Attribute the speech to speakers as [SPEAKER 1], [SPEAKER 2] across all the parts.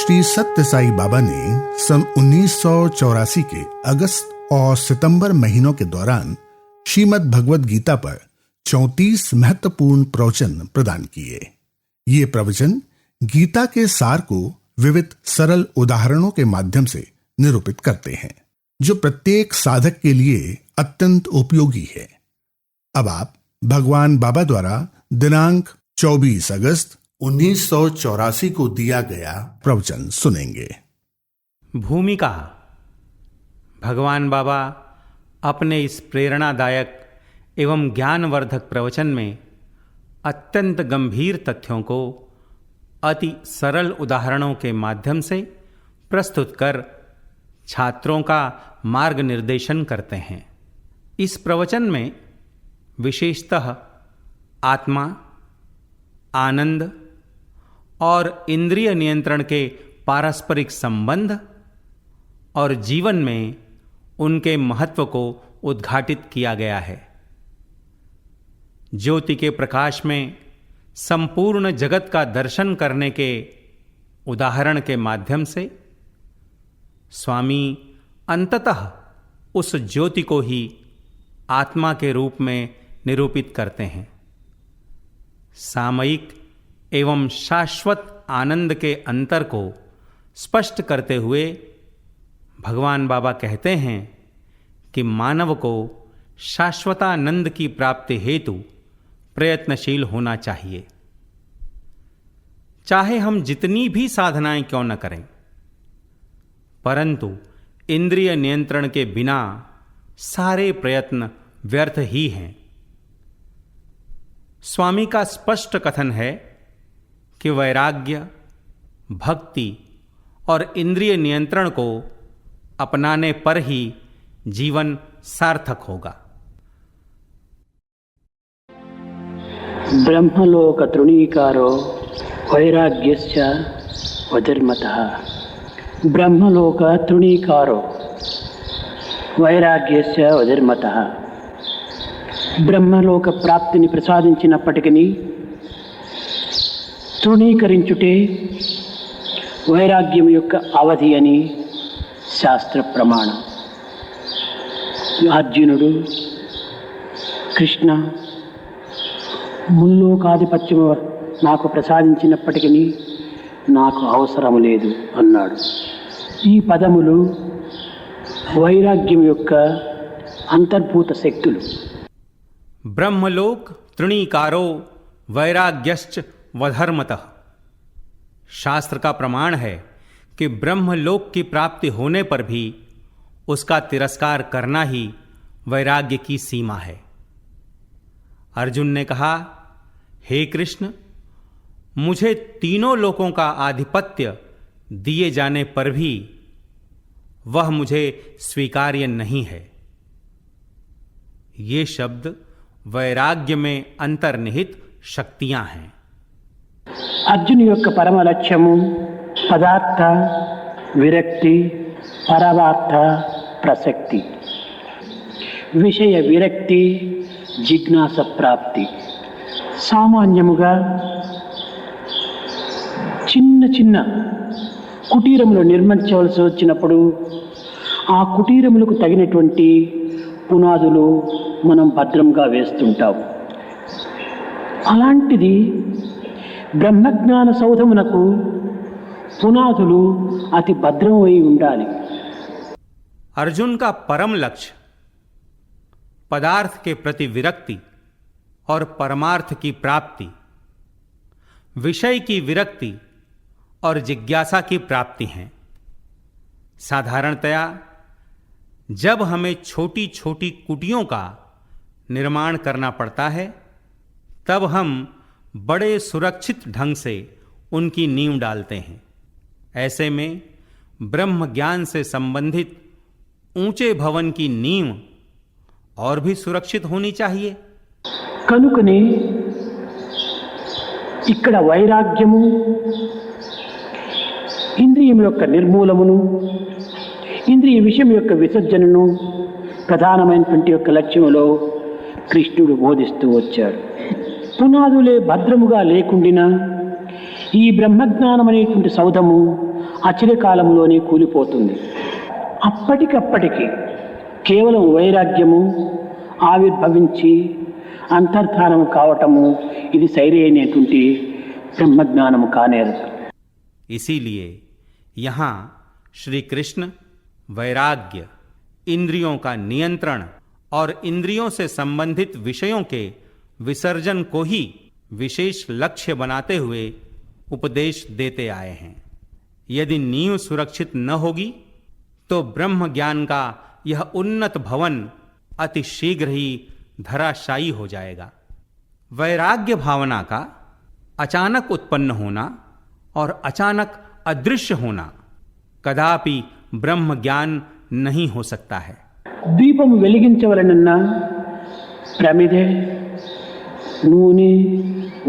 [SPEAKER 1] श्री सत्य साई बाबा ने सन 1984 के अगस्त और सितंबर महीनों के दौरान श्रीमद् भगवद गीता पर 34 महत्वपूर्ण प्रवचन प्रदान किए। ये प्रवचन गीता के सार को विविध सरल उदाहरणों के माध्यम से निरूपित करते हैं, जो प्रत्येक साधक के लिए अत्यंत उपयोगी है। अब आप भगवान बाबा द्वारा दिनांक 24 अगस्त 1984 को दिया गया प्रवचन सुनेंगे।
[SPEAKER 2] भूमिका। भगवान बाबा अपने इस प्रेरणादायक एवं ज्ञानवर्धक प्रवचन में अत्यंत गंभीर तथ्यों को अति सरल उदाहरणों के माध्यम से प्रस्तुत कर छात्रों का मार्ग निर्देशन करते हैं। इस प्रवचन में विशेषतः आत्मा, आनंद और इंद्रिय नियंत्रण के पारस्परिक संबंध और जीवन में उनके महत्व को उद्घाटित किया गया है। ज्योति के प्रकाश में संपूर्ण जगत का दर्शन करने के उदाहरण के माध्यम से स्वामी अंततः उस ज्योति को ही आत्मा के रूप में निरूपित करते हैं। सामयिक एवं शाश्वत आनंद के अंतर को स्पष्ट करते हुए भगवान बाबा कहते हैं कि मानव को शाश्वतानंद की प्राप्ति हेतु प्रयत्नशील होना चाहिए। चाहे हम जितनी भी साधनाएं क्यों न करें, परंतु इंद्रिय नियंत्रण के बिना सारे प्रयत्न व्यर्थ ही हैं। स्वामी का स्पष्ट कथन है कि वैराग्य, भक्ति और इंद्रिय नियंत्रण को अपनाने पर ही जीवन सार्थक होगा।
[SPEAKER 3] ब्रह्मलोक तृणीकारो वैराग्यश्च वधर्मतः। ब्रह्मलोक तृणीकारो వైరాగ్యస్య వధర్మతః. బ్రహ్మలోక ప్రాప్తిని ప్రసాదించినప్పటికీ తృణీకరించుటే వైరాగ్యం యొక్క అవధి అని శాస్త్ర ప్రమాణం. అర్జునుడు కృష్ణ ముల్లోకాధిపత్యం నాకు ప్రసాదించినప్పటికీ నాకు అవసరం లేదు అన్నాడు. ఈ పదములు వైరాగ్యం యొక్క అంతర్భూత శక్తులు.
[SPEAKER 2] ब्रह्मलोक तृणीकारो वैराग्यश्च वधर्मतः. शास्त्र का प्रमाण है कि ब्रह्मलोक की प्राप्ति होने पर भी उसका तिरस्कार करना ही वैराग्य की सीमा है. अर्जुन ने कहा, हे कृष्ण, मुझे तीनों लोकों का आधिपत्य दिए जाने पर भी वह मुझे स्वीकार्य नहीं है. ये शब्द वैराग्य में अंतर्निहित शक्तियां हैं.
[SPEAKER 3] అర్జును యొక్క పరమ లక్ష్యము పదార్థ విరక్తి, పరమార్థ ప్రసక్తి, విషయ విరక్తి, జిజ్ఞాస ప్రాప్తి. సామాన్యముగా చిన్న చిన్న కుటీరములు నిర్మించవలసి వచ్చినప్పుడు ఆ కుటీరములకు తగినటువంటి పునాదులు మనం భద్రంగా వేస్తుంటాం. అలాంటిది బ్రహ్మజ్ఞాన సౌధమునకు పునాదులు అతి భద్రమై ఉండాలి.
[SPEAKER 2] अर्जुन का परम लक्ष्य पदार्थ के प्रति विरक्ति और परमार्थ की प्राप्ति, विषय की विरक्ति और जिज्ञासा की प्राप्ति है. साधारणतया जब हमें छोटी छोटी कुटियों का निर्माण करना पड़ता है, तब हम बड़े सुरक्षित ढंग से उनकी नींव डालते हैं. ऐसे में ब्रह्म ज्ञान से संबंधित ऊंचे भवन की नींव और भी सुरक्षित होनी चाहिए.
[SPEAKER 3] కనుకనే ఇక్కడ వైరాగ్యము, ఇంద్రియం యొక్క నిర్మూలమును, ఇంద్రియ విషయం యొక్క విసర్జనను ప్రధానమైనటువంటి యొక్క లక్ష్యములో కృష్ణుడు బోధిస్తూ వచ్చాడు. పునాదులే భద్రముగా లేకుండినా ఈ బ్రహ్మజ్ఞానం అనేటువంటి సౌధము అచిరకాలంలోనే కూలిపోతుంది. అప్పటికప్పటికి కేవలం వైరాగ్యము ఆవిర్భవించి అంతర్ధానము కావటము ఇది సరైనటువంటి బ్రహ్మజ్ఞానము కానేరు.
[SPEAKER 2] इसीलिए यहाँ श्री कृष्ण वैराग्य, इंद्रियों का नियंत्रण और इंद्रियों से संबंधित विषयों के विसर्जन को ही विशेष लक्ष्य बनाते हुए उपदेश देते आए हैं. यदि नींव सुरक्षित न होगी तो ब्रह्म ज्ञान का यह उन्नत भवन अति शीघ्र ही धराशायी हो जाएगा. वैराग्य भावना का अचानक उत्पन्न होना और अचानक अदृश्य होना कदापि ब्रह्म ज्ञान नहीं हो सकता है.
[SPEAKER 3] దీపం వెలిగించవలనన్నా ప్రమిదె, నూనె,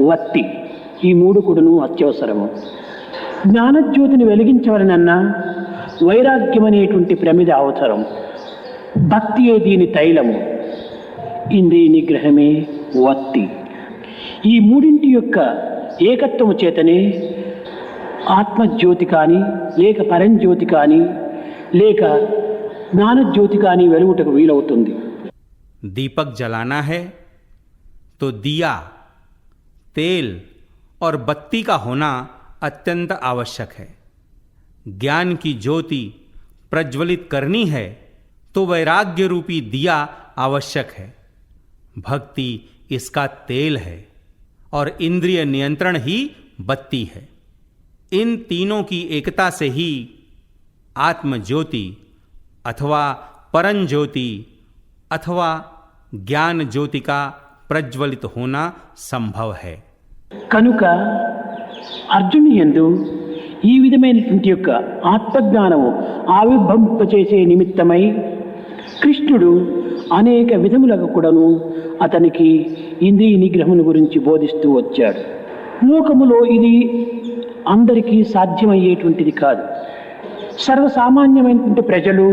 [SPEAKER 3] వత్తి ఈ మూడు కూడాను అత్యవసరము. జ్ఞానజ్యోతిని వెలిగించవలనన్నా వైరాగ్యం అనేటువంటి ప్రమిద అవసరం. భక్తియే దీని తైలము, ఇంద్రియ నిగ్రహమే వత్తి. ఈ మూడింటి యొక్క ఏకత్వము చేతనే ఆత్మజ్యోతి కానీ లేక పరంజ్యోతి కానీ లేక జ్ఞానజ్యోతి కానీ వెలుగుటకు వీలవుతుంది.
[SPEAKER 2] दीपक जलाना है तो दिया, तेल और बत्ती का होना अत्यंत आवश्यक है. ज्ञान की ज्योति प्रज्वलित करनी है तो वैराग्य रूपी दिया आवश्यक है. भक्ति इसका तेल है और इंद्रिय नियंत्रण ही बत्ती है. इन तीनों की एकता से ही आत्मज्योति अथवा परम ज्योति अथवा ज्ञान ज्योति का प्रज्वलित होना संभव है.
[SPEAKER 3] కనుక అర్జుని యందు ఈ విధమైనటువంటి యొక్క ఆత్మజ్ఞానము ఆవిర్భవింపచేసే నిమిత్తమై కృష్ణుడు అనేక విధములకు కూడాను అతనికి ఇంద్రియ నిగ్రహమును గురించి బోధిస్తూ వచ్చాడు. లోకములో ఇది అందరికీ సాధ్యమయ్యేటువంటిది కాదు. సర్వసామాన్యమైనటువంటి ప్రజలు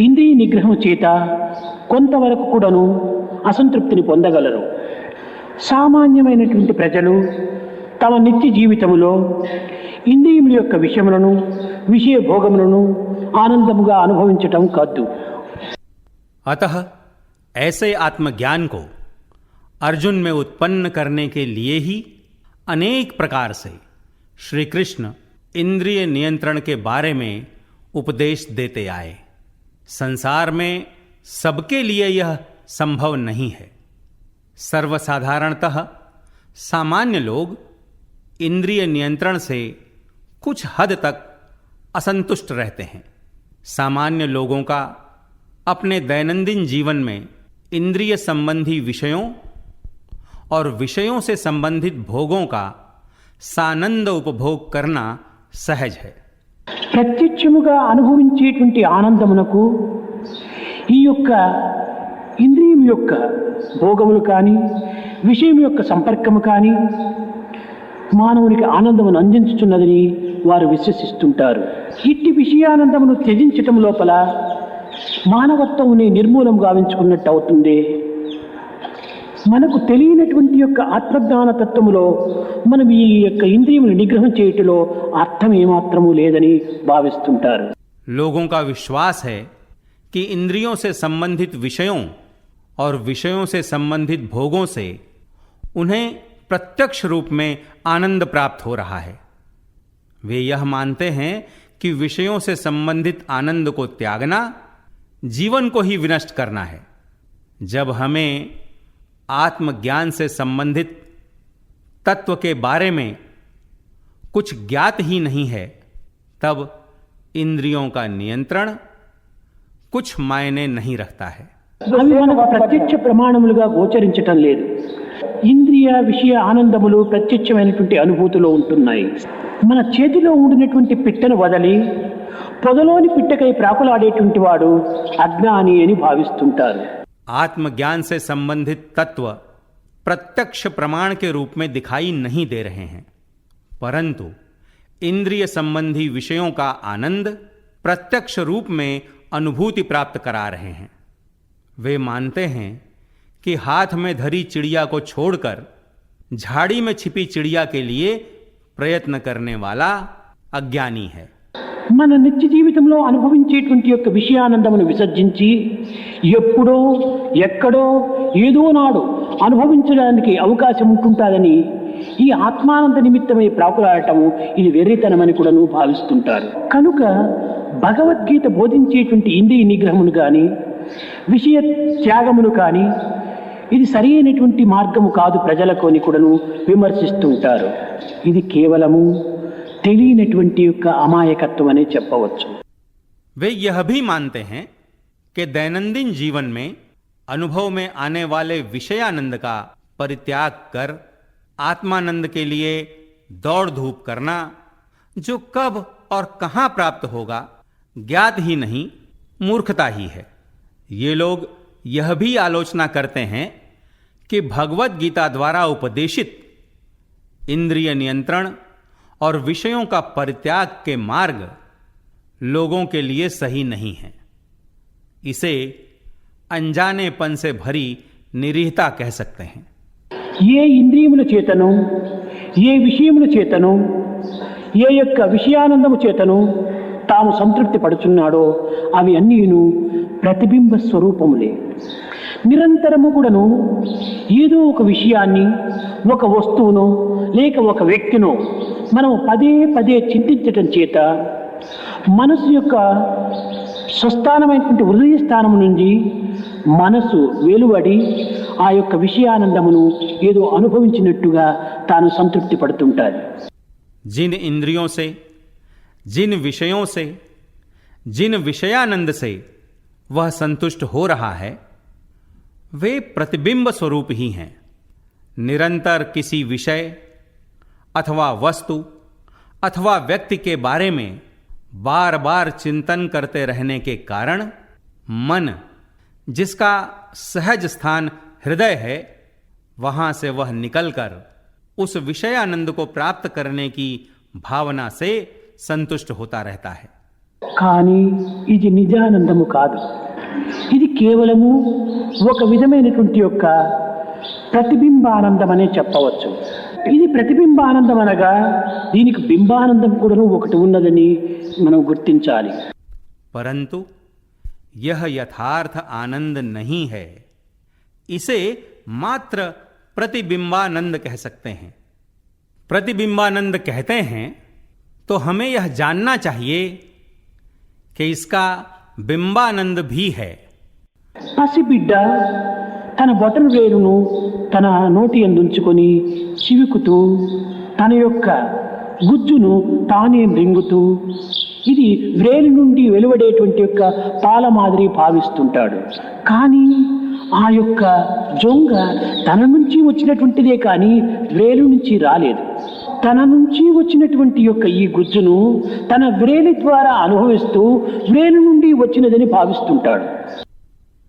[SPEAKER 3] ఇంద్రియ నిగ్రహం చేత కొంతవరకు కూడాను అసంతృప్తిని పొందగలరు. సామాన్యమైనటువంటి ప్రజలు తమ నిత్య జీవితములో ఇంద్రియముల యొక్క విషయములను, విషయ భోగములను ఆనందముగా అనుభవించటం కాదు.
[SPEAKER 2] अतः ऐसे आत्मज्ञान को अर्जुन में उत्पन्न करने के लिए ही अनेक प्रकार से श्री कृष्ण इंद्रिय नियंत्रण के बारे में उपदेश देते आए. संसार में सबके लिए यह संभव नहीं है. सर्वसाधारणतः सामान्य लोग इंद्रिय नियंत्रण से कुछ हद तक असंतुष्ट रहते हैं. सामान्य लोगों का अपने दैनंदिन जीवन में इंद्रिय संबंधी विषयों और विषयों से संबंधित भोगों का सानंद उपभोग करना सहज है.
[SPEAKER 3] ప్రత్యక్షముగా అనుభవించేటువంటి ఆనందమునకు ఈ యొక్క ఇంద్రియం యొక్క భోగములు కానీ విషయం యొక్క సంపర్కము కానీ మానవునికి ఆనందమును అందించుతున్నదని వారు విశ్వసిస్తుంటారు. ఇట్టి విషయానందమును త్యజించటం లోపల మానవత్వముని నిర్మూలం గావించుకున్నట్టు అవుతుంది. మనకు తెలియనటువంటి యొక్క ఆత్మజ్ఞాన తత్వములో మనం ఈ యొక్క ఇంద్రియమును నిగ్రహం చేయుటలో అర్థం ఏమాత్రము లేదని భావిస్తుంటారు.
[SPEAKER 2] लोगों का विश्वास है कि इंद्रियों से संबंधित विषयों और विषयों से संबंधित भोगों से उन्हें प्रत्यक्ष रूप में आनंद प्राप्त हो रहा है. वे यह मानते हैं कि विषयों से संबंधित आनंद को त्यागना जीवन को ही विनष्ट करना है. जब हमें आत्मज्ञान से संबंधित तत्व के बारे में कुछ ज्ञात ही नहीं है, तब इंद्रियों का नियंत्रण कुछ मायने नहीं रखता है.
[SPEAKER 3] అవి మనకు ప్రత్యక్ష ప్రమాణములుగా గోచరించటం లేదు. ఇంద్రియ విషయ ఆనందములు ప్రత్యక్షమైనటువంటి అనుభూతిలో ఉంటున్నాయి. మన చేతిలో ఉండినటువంటి పిట్టను వదలి పొదలోని పిట్టకై ప్రాకులాడేటువంటి వాడు అజ్ఞాని అని భావిస్తుంటారు.
[SPEAKER 2] आत्मज्ञान से संबंधित तत्व प्रत्यक्ष प्रमाण के रूप में दिखाई नहीं दे रहे हैं, परंतु इंद्रिय संबंधी विषयों का आनंद प्रत्यक्ष रूप में अनुभूति प्राप्त करा रहे हैं. वे मानते हैं कि हाथ में धरी चिड़िया को छोड़कर झाड़ी में छिपी चिड़िया के लिए प्रयत्न करने वाला अज्ञानी है.
[SPEAKER 3] మన నిత్య జీవితంలో అనుభవించేటువంటి యొక్క విషయానందమును విసర్జించి ఎప్పుడో ఎక్కడో ఏదో నాడు అనుభవించడానికి అవకాశం ఉంటుంటుందని ఈ ఆత్మానంద నిమిత్తమై ప్రాకులాడటము ఇది వెర్రితనమని కూడాను భావిస్తుంటారు. కనుక భగవద్గీత బోధించేటువంటి ఇంద్రియ నిగ్రహమును కానీ విషయ త్యాగమును కానీ ఇది సరి అయినటువంటి మార్గము కాదు ప్రజలకు అని కూడాను విమర్శిస్తుంటారు. ఇది కేవలము తెలియనటువంటి యొక్క అమాయకత్వం అనే చెప్పవచ్చు.
[SPEAKER 2] वे यह भी मानते हैं कि दैनंदिन जीवन में अनुभव में आने वाले विषयानंद का परित्याग कर आत्मानंद के लिए दौड़ धूप करना, जो कब और कहां प्राप्त होगा ज्ञात ही नहीं, मूर्खता ही है. ये लोग यह भी आलोचना करते हैं कि भगवत गीता द्वारा उपदेशित इंद्रिय नियंत्रण और विषयों का परित्याग के मार्ग लोगों के लिए सही नहीं है. इसे अनजानेपन से भरी निरीहता कह सकते हैं.
[SPEAKER 3] ఏ ఇంద్రియముల చేతను ఏ విషయముల చేతను ఏ యొక్క విషయానందము చేతను తాము సంతృప్తి పడుచున్నాడో అవి అన్నీను ప్రతిబింబ స్వరూపములే. నిరంతరము కూడాను ఏదో ఒక విషయాన్ని ఒక వస్తువును లేక ఒక వ్యక్తిను మనం పదే పదే చింతించటం చేత మనసు యొక్క స్వస్థానమైనటువంటి హృదయ స్థానం నుండి మనసు వెలువడి ఆ యొక్క విషయానందమును ఏదో అనుభవించినట్టుగా తాను సంతృప్తి పడుతుంటారు.
[SPEAKER 2] जिन इंद्रियों से, जिन विषयों से, जिन विषयानंद से वह संतुष्ट हो रहा है वे प्रतिबिंब स्वरूप ही हैं. निरंतर किसी विषय अथवा वस्तु अथवा व्यक्ति के बारे में बार बार चिंतन करते रहने के कारण मन, जिसका सहज स्थान हृदय है, वहां से वह निकलकर उस विषयानंद को प्राप्त करने की भावना से संतुष्ट होता रहता है.
[SPEAKER 3] కానీ ఇది నిజానందము కాదు. ఇది కేవలము ఒక విధమైనటువంటి యొక్క ప్రతిబింబానందం అనే చెప్పవచ్చు. ఇది ప్రతిబింబానందం అనగా దీనికి బింబానందం కూడా ఒకటి ఉన్నదని మనం గుర్తించాలి.
[SPEAKER 2] परंतु यह यथार्थ आनंद नहीं है. इसे मात्र प्रतिबिंबानंद कह सकते हैं. प्रतिबिंबानंद कहते हैं तो हमें यह जानना चाहिए कि इसका बिंबानंद भी है.
[SPEAKER 3] పసిబిడ్డ తన బొటన వేలును తన నోటి యందుంచుకొని చివుకుతూ తన యొక్క గుజ్జును తానే మృంగుతూ ఇది వ్రేలు నుండి వెలువడేటువంటి యొక్క పాల మాదిరి భావిస్తుంటాడు. కానీ ఆ యొక్క జొంగ తన నుంచి వచ్చినటువంటిదే కానీ వ్రేలు నుంచి రాలేదు. తన నుంచి వచ్చినటువంటి యొక్క ఈ గుజ్జును తన వ్రేలి ద్వారా అనుభవిస్తూ వ్రేలు నుండి వచ్చినదని భావిస్తుంటాడు.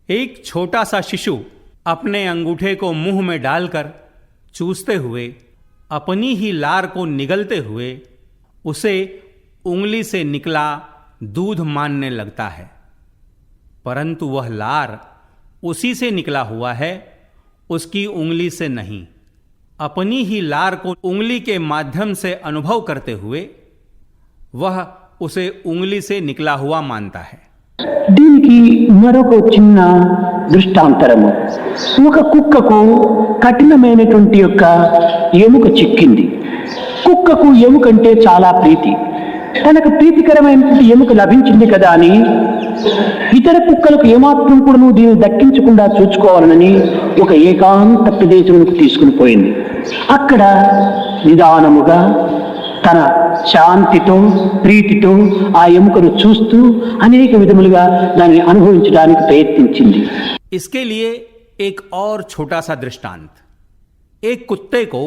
[SPEAKER 2] एक छोटा सा शिशु अपने अंगूठे को मुंह में डालकर चूसते हुए अपनी ही लार को निगलते हुए उसे उंगली से निकला दूध मानने लगता है. परंतु वह लार उसी से निकला हुआ है, उसकी उंगली से नहीं. अपनी ही लार को उंगली के माध्यम से अनुभव करते हुए वह उसे उंगली से निकला हुआ मानता है.
[SPEAKER 3] దీనికి మరొక చిన్న దృష్టాంతరము. ఒక కుక్కకు కఠినమైనటువంటి యొక్క ఎముక చిక్కింది. కుక్కకు ఎముకంటే చాలా ప్రీతి. తనకు ప్రీతికరమైనటువంటి ఎముక లభించింది కదా అని ఇతర కుక్కలకు ఏమాత్రం కూడా దీన్ని దక్కించకుండా చూసుకోవాలని ఒక ఏకాంత ప్రదేశంలోకి తీసుకుని పోయింది. అక్కడ నిదానముగా తన శాంతితో ప్రీతితో ఆ ఎముకను చూస్తూ అనేక విధములుగా దాన్ని అనుభవించడానికి ప్రయత్నించింది.
[SPEAKER 2] इसके लिए एक और छोटा सा दृष्टांत. एक कुत्ते को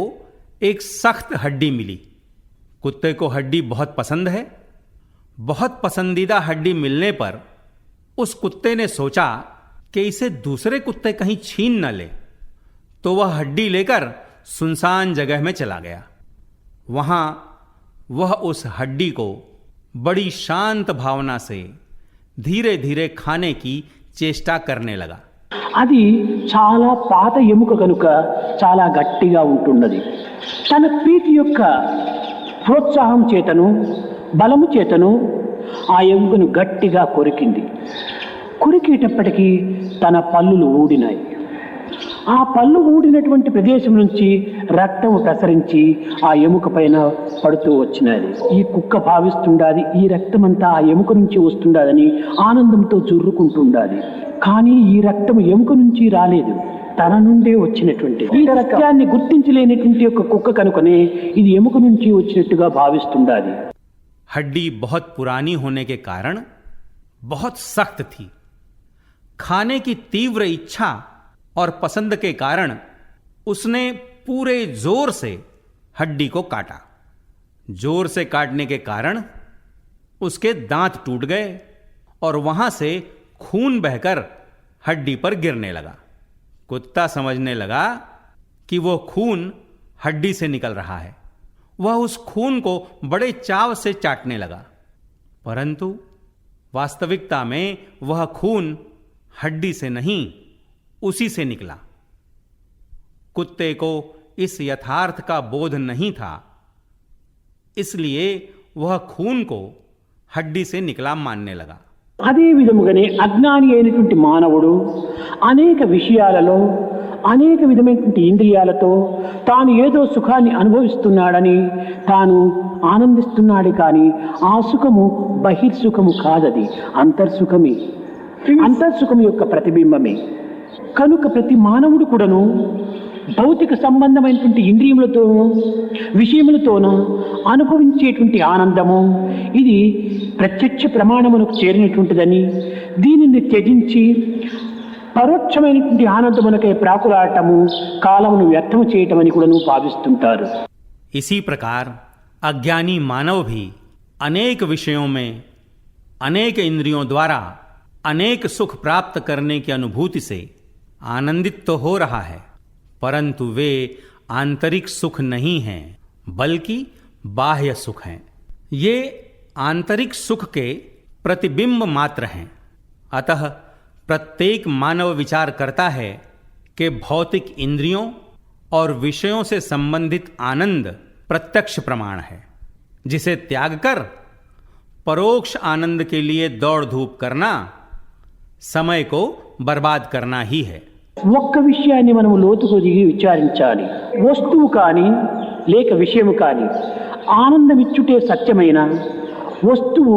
[SPEAKER 2] एक सख्त हड्डी मिली. कुत्ते को हड्डी बहुत पसंद है. बहुत पसंदीदा हड्डी मिलने पर उस कुत्ते ने सोचा कि इसे दूसरे कुत्ते कहीं छीन न ले, तो वह हड्डी लेकर सुनसान जगह में चला गया. वहां वह उस हड्डी को बड़ी शांत भावना से धीरे धीरे खाने की चेष्टा करने लगा.
[SPEAKER 3] అది చాలా పాత ఎముక కనుక చాలా గట్టిగా ఉంటున్నది. తన ప్రీతి యొక్క ప్రోత్సాహం చేతను బలము చేతను ఆ ఎముకను గట్టిగా కొరికింది. కొరికేటప్పటికీ తన పళ్ళులు ఊడినాయి. ఆ పళ్ళు ఊడినటువంటి ప్రదేశం నుంచి రక్తం ప్రసరించి ఆ ఎముక పైన పడుతూ వచ్చినది. ఈ కుక్క భావిస్తుండాది ఈ రక్తం అంతా ఆ ఎముక నుంచి వస్తుండాదని ఆనందంతో జుర్రుకుంటుండాది. కానీ ఈ రక్తం ఎముక నుంచి రాలేదు, తన నుండే వచ్చినటువంటి. ఈ రక్తాన్ని గుర్తించలేనటువంటి ఒక కుక్క కనుకనే ఇది ఎముక నుంచి వచ్చినట్టుగా భావిస్తుండాది.
[SPEAKER 2] हड्डी बहुत पुरानी होने के कारण बहुत सख्त थी। खाने की तीव्र इच्छा और पसंद के कारण उसने पूरे जोर से हड्डी को काटा। जोर से काटने के कारण उसके दांत टूट गए और वहां से खून बहकर हड्डी पर गिरने लगा। कुत्ता समझने लगा कि वो खून हड्डी से निकल रहा है। वह उस खून को बड़े चाव से चाटने लगा, परंतु वास्तविकता में वह खून हड्डी से नहीं, उसी से निकला। कुत्ते को इस यथार्थ का बोध नहीं था, इसलिए वह खून को हड्डी से निकला मानने लगा।
[SPEAKER 3] అదే విధముగానే అజ్ఞాని అయినటువంటి మానవుడు అనేక విషయాలలో అనేక విధమైనటువంటి ఇంద్రియాలతో తాను ఏదో సుఖాన్ని అనుభవిస్తున్నాడని తాను ఆనందిస్తున్నాడు. కానీ ఆ సుఖము బహిర్సుఖము కాదది, అంతర్సుఖమే. అంతర్సుఖం యొక్క ప్రతిబింబమే. కనుక ప్రతి మానవుడు కూడాను భౌతిక సంబంధమైనటువంటి ఇంద్రియములతోనూ విషయములతోనూ అనుభవించేటువంటి ఆనందము ఇది ప్రత్యక్ష ప్రమాణమునకు చేరినటువంటిదని, దీనిని త్యజించి పరోక్షమైనటువంటి ఆనందమునకై ప్రాకులాడటము కాలమును వ్యర్థము చేయటమని కూడాను భావిస్తుంటారు.
[SPEAKER 2] इसी प्रकार अज्ञानी मानव भी अनेक विषयों में अनेक इंद्रियों द्वारा अनेक सुख प्राप्त करने की अनुभूति से आनंदित तो हो रहा है, परंतु वे आंतरिक सुख नहीं हैं, बल्कि बाह्य सुख हैं। ये आंतरिक सुख के प्रतिबिंब मात्र हैं। अतः प्रत्येक मानव विचार करता है कि भौतिक इंद्रियों और विषयों से संबंधित आनंद प्रत्यक्ष प्रमाण है, जिसे त्याग कर परोक्ष आनंद के लिए दौड़ धूप करना समय को बर्बाद करना ही है।
[SPEAKER 3] ఒక్క విషయాన్ని మనము లోతుకు దిగి విచారించాలి. వస్తువు కానీ లేక విషయము కానీ ఆనందమిచ్చుటే సత్యమైన వస్తువు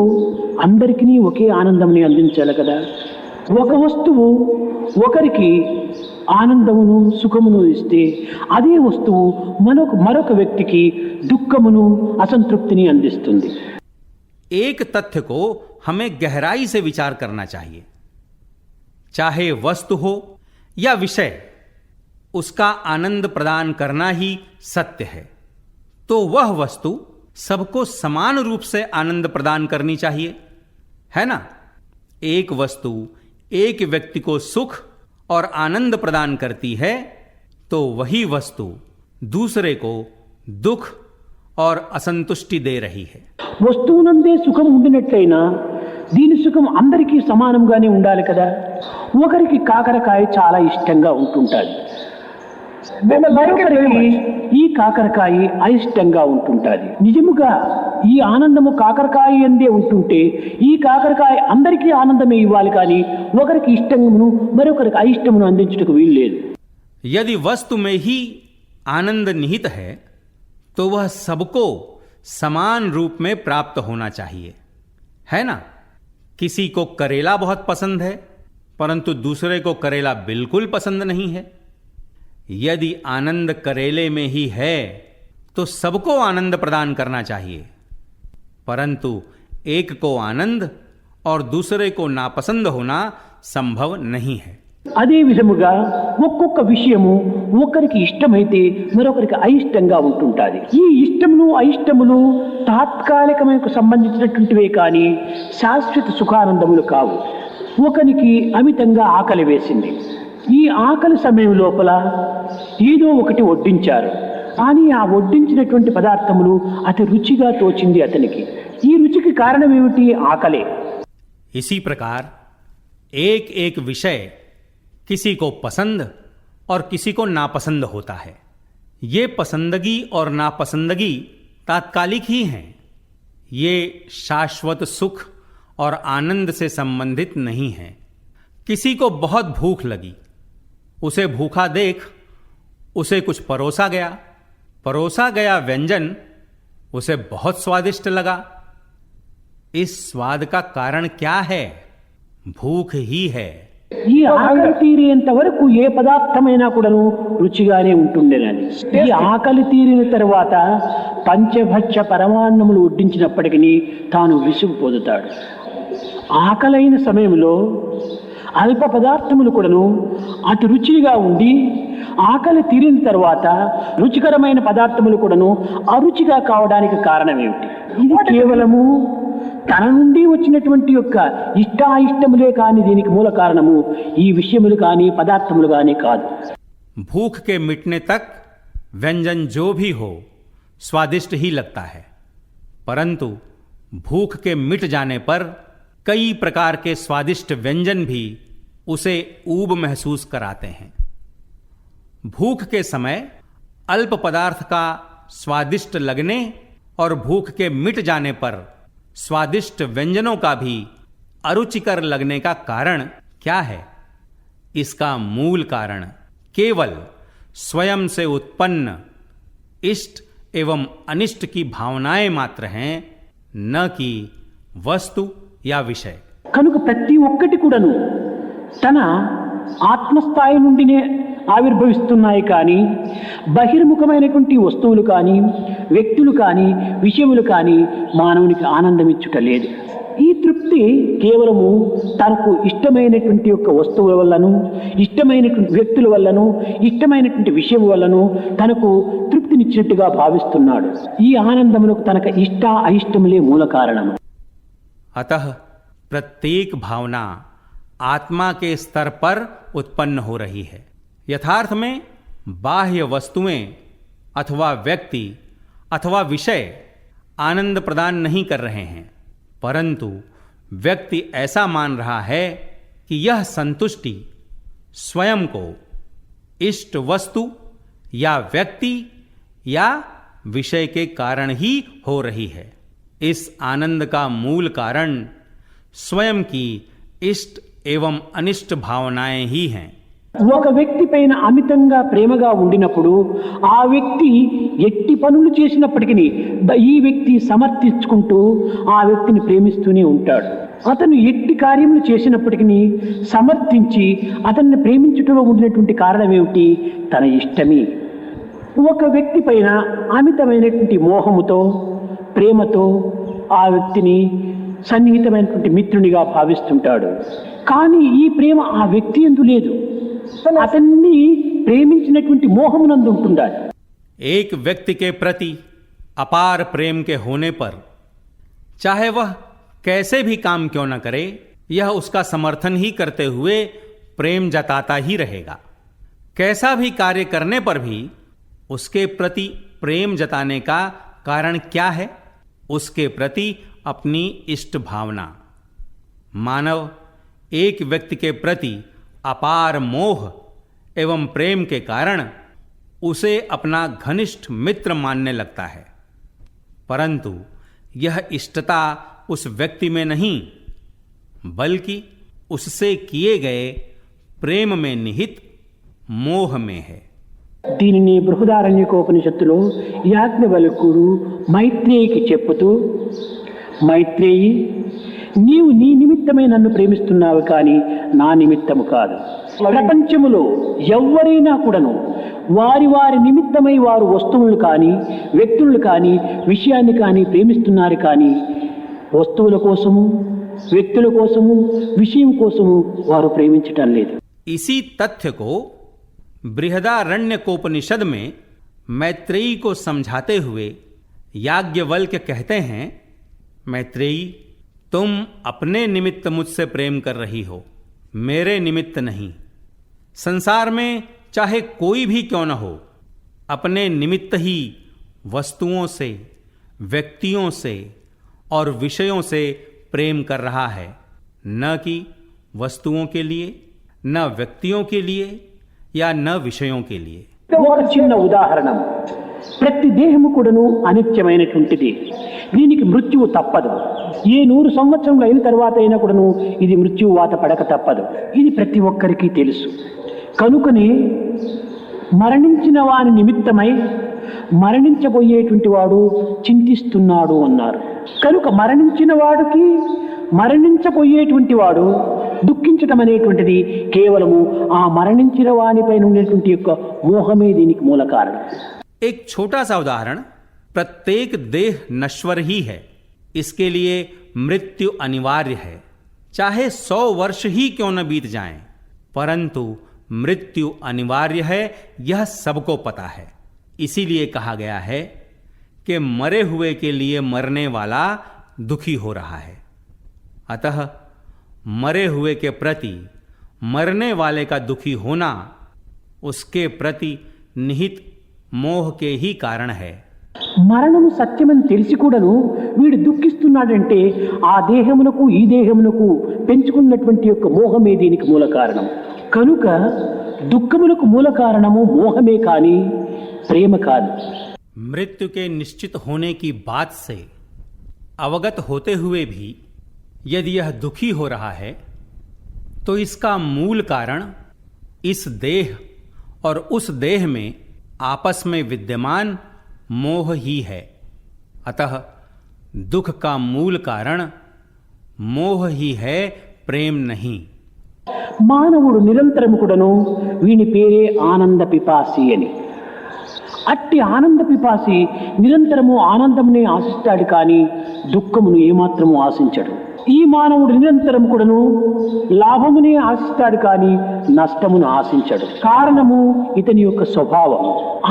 [SPEAKER 3] అందరికీ ఒకే ఆనందంని అందించాలి కదా. ఒక వస్తువు ఒకరికి ఆనందమును సుఖమును ఇస్తే అదే వస్తువు మరొక వ్యక్తికి దుఃఖమును అసంతృప్తిని అందిస్తుంది.
[SPEAKER 2] एक तथ्य को हमें गहराई से विचार करना चाहिए। चाहे वस्तु हो या विषय, उसका आनंद प्रदान करना ही सत्य है। तो वह वस्तु सबको समान रूप से आनंद प्रदान करनी चाहिए, है ना। एक वस्तु एक व्यक्ति को सुख और आनंद प्रदान करती है, तो वही वस्तु दूसरे को दुख और असंतुष्टि दे रही है।
[SPEAKER 3] వస్తువునందే సుఖం ఉండినట్లయినా దీని సుఖం అందరికీ సమానంగానే ఉండాలి కదా. ఒకరికి కాకరకాయ చాలా ఇష్టంగా ఉంటుంటుంది, మరొకరికి ఈ కాకరకాయ అయిష్టంగా ఉంటుంటుంది. నిజముగా ఈ ఆనందము కాకరకాయ అందే ఉంటుంటే ఈ కాకరకాయ అందరికీ ఆనందమే ఇవ్వాలి, కానీ ఒకరికి ఇష్టమును మరొకరికి అయిష్టమును అందించుటకు వీలు లేదు.
[SPEAKER 2] यदि वस्तु में ही आनंद निहित है तो वह सबको समान रूप में प्राप्त होना चाहिए, है ना। किसी को करेला बहुत पसंद है, परंतु दूसरे को करेला बिल्कुल पसंद नहीं है। यदि आनंद करेले में ही है तो सबको आनंद प्रदान करना चाहिए, परंतु एक को आनंद और दूसरे को नापसंद होना संभव नहीं है।
[SPEAKER 3] అదే విధముగా ఒక్కొక్క విషయము ఒకరికి ఇష్టమైతే మరొకరికి అయిష్టంగా ఉంటుంటుంది. ఈ ఇష్టములు అయిష్టములు తాత్కాలికమైన సంబంధించినటువంటివే కానీ శాశ్వత సుఖానందములు కావు. ఒకరికి అమితంగా ఆకలి వేసింది. ఈ ఆకలి సమయం లోపల ఏదో ఒకటి వడ్డించారు, కానీ ఆ వడ్డించినటువంటి పదార్థములు అతి రుచిగా తోచింది అతనికి. ఈ రుచికి కారణం ఏమిటి? ఆకలే.
[SPEAKER 2] इसी प्रकार एक एक विषय किसी को पसंद और किसी को नापसंद होता है। ये पसंदगी और नापसंदगी तात्कालिक ही हैं। ये शाश्वत सुख और आनंद से संबंधित नहीं है। किसी को बहुत भूख लगी, उसे भूखा देख उसे कुछ परोसा गया व्यंजन उसे बहुत स्वादिष्ट लगा। इस स्वाद का कारण क्या है? भूख ही है।
[SPEAKER 3] ఈ ఆకలి తీరేంత వరకు ఏ పదార్థమైనా కూడాను రుచిగానే ఉంటుండేనని. ఈ ఆకలి తీరిన తర్వాత పంచభక్ష పరమాన్నములు వడ్డించినప్పటికీ తాను విసుగు పొందుతాడు. ఆకలైన సమయంలో అల్ప పదార్థములు కూడాను అటు రుచిగా ఉండి ఆకలి తీరిన తర్వాత రుచికరమైన పదార్థములు కూడాను అరుచిగా కావడానికి కారణం ఏమిటి? ఇది కేవలము తన నుండి వచ్చినటువంటి యొక్క ఇష్టాయిష్టములే కాని దీనికి మూల కారణము ఈ విషయములు కాని పదార్థములు కాని కాదు.
[SPEAKER 2] भूख के मिटने तक व्यंजन जो भी हो स्वादिष्ट ही लगता है, परंतु भूख के मिट जाने पर कई प्रकार के स्वादिष्ट व्यंजन भी उसे ऊब महसूस कराते हैं। भूख के समय अल्प पदार्थ का स्वादिष्ट लगने और भूख के मिट जाने पर स्वादिष्ट व्यंजनों का भी अरुचिकर लगने का कारण क्या है? इसका मूल कारण केवल स्वयं से उत्पन्न इष्ट एवं अनिष्ट की भावनाएं मात्र हैं, न कि वस्तु या विषय।
[SPEAKER 3] కనుక ప్రతి ఒక్కటి కూడాను తన ఆత్మస్థాయి నుండినే ఆవిర్భవిస్తున్నాయి కానీ బహిర్ముఖమైనటువంటి వస్తువులు కానీ వ్యక్తులు కానీ విషయములు కానీ మానవునికి ఆనందం ఇచ్చుట లేదు. ఈ తృప్తి కేవలము తనకు ఇష్టమైనటువంటి యొక్క వస్తువుల వల్లను ఇష్టమైనటువంటి వ్యక్తుల వల్లను ఇష్టమైనటువంటి విషయం వల్లను తనకు తృప్తినిచ్చినట్టుగా భావిస్తున్నాడు. ఈ ఆనందమునకు తనకు ఇష్ట అయిష్టములే మూల కారణము.
[SPEAKER 2] अतः प्रत्येक भावना आत्मा के स्तर पर उत्पन्न हो रही है। यथार्थ में बाह्य वस्तुएं अथवा व्यक्ति अथवा विषय आनंद प्रदान नहीं कर रहे हैं, परंतु व्यक्ति ऐसा मान रहा है कि यह संतुष्टि स्वयं को इष्ट वस्तु या व्यक्ति या विषय के कारण ही हो रही है। इस आनंद का मूल कारण स्वयं की इष्ट एवं अनिष्ट भावनाएं ही हैं।
[SPEAKER 3] ఒక వ్యక్తి పైన అమితంగా ప్రేమగా ఉండినప్పుడు ఆ వ్యక్తి ఎట్టి పనులు చేసినప్పటికీ ఈ వ్యక్తి సమర్థించుకుంటూ ఆ వ్యక్తిని ప్రేమిస్తూనే ఉంటాడు. అతను ఎట్టి కార్యములు చేసినప్పటికీ సమర్థించి అతన్ని ప్రేమించటంలో ఉండినటువంటి కారణం ఏమిటి? తన ఇష్టమే. ఒక వ్యక్తి పైన అమితమైనటువంటి మోహముతో ప్రేమతో ఆ వ్యక్తిని సన్నిహితమైనటువంటి మిత్రునిగా భావిస్తుంటాడు. కానీ ఈ ప్రేమ ఆ వ్యక్తి యందు లేదు, అతన్ని ప్రేమించినటువంటి మోహమునందు ఉంటుండాలి.
[SPEAKER 2] एक व्यक्ति के प्रति अपार प्रेम के होने पर चाहे वह कैसे भी काम क्यों न करे, यह उसका समर्थन ही करते हुए प्रेम जताता ही रहेगा। कैसा भी कार्य करने पर भी उसके प्रति प्रेम जताने का कारण क्या है? उसके प्रति अपनी इष्ट भावना। मानव एक व्यक्ति के प्रति अपार मोह एवं प्रेम के कारण उसे अपना घनिष्ठ मित्र मानने लगता है, परंतु यह इष्टता उस व्यक्ति में नहीं बल्कि उससे किए गए प्रेम में निहित मोह में है।
[SPEAKER 3] దీనిని బృహదారణ్యకోపనిషత్తులో యాజ్ఞవల్క్యుడు మైత్రేయికి చెప్పుతూ, మైత్రేయి, నీవు నీ నిమిత్తమే నన్ను ప్రేమిస్తున్నావు కానీ నా నిమిత్తము కాదు. ప్రపంచములో ఎవరైనా కూడాను వారి వారి నిమిత్తమై వారు వస్తువులు కానీ వ్యక్తులు కానీ విషయాన్ని కానీ ప్రేమిస్తున్నారు కానీ వస్తువుల కోసము వ్యక్తుల కోసము విషయం కోసము వారు ప్రేమించటం లేదు.
[SPEAKER 2] इसी तथ्य को बृहदारण्यकोपनिषद में मैत्रेयी को समझाते हुए याज्ञवल्क्य कहते हैं, मैत्रेयी, तुम अपने निमित्त मुझसे प्रेम कर रही हो, मेरे निमित्त नहीं। संसार में चाहे कोई भी क्यों न हो, अपने निमित्त ही वस्तुओं से, व्यक्तियों से और विषयों से प्रेम कर रहा है, न कि वस्तुओं के लिए, न व्यक्तियों के लिए या न विषयों के लिए।
[SPEAKER 3] ఒక చిన్న ఉదాహరణ, ప్రతి దేహము కూడాను అనిత్యమైనటువంటిది, దీనికి మృత్యువు తప్పదు. ఏ 100 సంవత్సరములు అయిన తర్వాత అయినా కూడాను ఇది మృత్యువాత పడక తప్పదు. ఇది ప్రతి ఒక్కరికి తెలుసు. కనుకనే మరణించిన వాని నిమిత్తమై మరణించబోయేటువంటి వాడు చింతిస్తున్నాడు అన్నారు. కనుక మరణించిన వాడికి మరణించబోయేటువంటి వాడు దుఃఖించటం అనేటువంటిది కేవలము ఆ మరణించిన వానిపైన ఉండేటువంటి యొక్క మోహమే దీనికి మూల కారణం.
[SPEAKER 2] एक छोटा सा उदाहरण, प्रत्येक देह नश्वर ही है, इसके लिए मृत्यु अनिवार्य है. चाहे 100 वर्ष ही क्यों न बीत जाएं, परंतु मृत्यु अनिवार्य है, यह सबको पता है. इसीलिए कहा गया है कि मरे हुए के लिए मरने वाला दुखी हो रहा है. अतः मरे हुए के प्रति मरने वाले का दुखी होना उसके प्रति निहित మోహ కే హీ కారణ హై.
[SPEAKER 3] మరణము సత్యమని తెలిసి కూడాను వీడు దుఃఖిస్తున్నాడంటే ఆ దేహమునకు ఈ దేహమునకు పెంచుకున్నటువంటి యొక్క మోహమే దీనికి మూల కారణం. కనుక దుఃఖమునకు మూల కారణము మోహమే కాని ప్రేమ కాదు.
[SPEAKER 2] मृत्यु के निश्चित होने की बात से अवगत होते हुए भी यदि यह दुखी हो रहा है तो इसका मूल कारण इस देह और उस देह में आपस में विद्यमान मोह ही है. अतः दुख का मूल कारण मोह ही है, प्रेम नहीं.
[SPEAKER 3] మానవుడు నిరంతరము కూడాను వీని పేరే ఆనంద పిపాసి అని. అట్టి ఆనంద పిపాసి నిరంతరము ఆనందమునే ఆశిస్తాడు కానీ దుఃఖమును ఏమాత్రము ఆశించడు. ఈ మానవుడు నిరంతరం కూడాను లాభమునే ఆశిస్తాడు కానీ నష్టమును ఆశించడు. కారణము ఇతని యొక్క స్వభావం.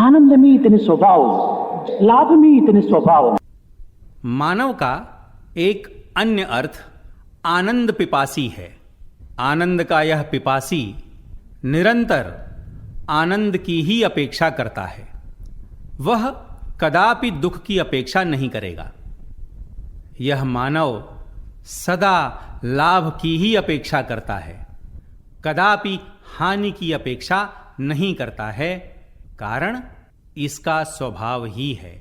[SPEAKER 3] ఆనందమే ఇతని స్వభావం, లాభమే ఇతని స్వభావం.
[SPEAKER 2] मानव का एक अन्य अर्थ आनंद पिपासी है. आनंद का यह पिपासी निरंतर आनंद की ही अपेक्षा करता है. वह कदापि दुख की अपेक्षा नहीं करेगा. यह मानव सदा लाभ की ही अपेक्षा करता है, कदापि हानि की अपेक्षा नहीं करता है. कारण इसका स्वभाव ही है.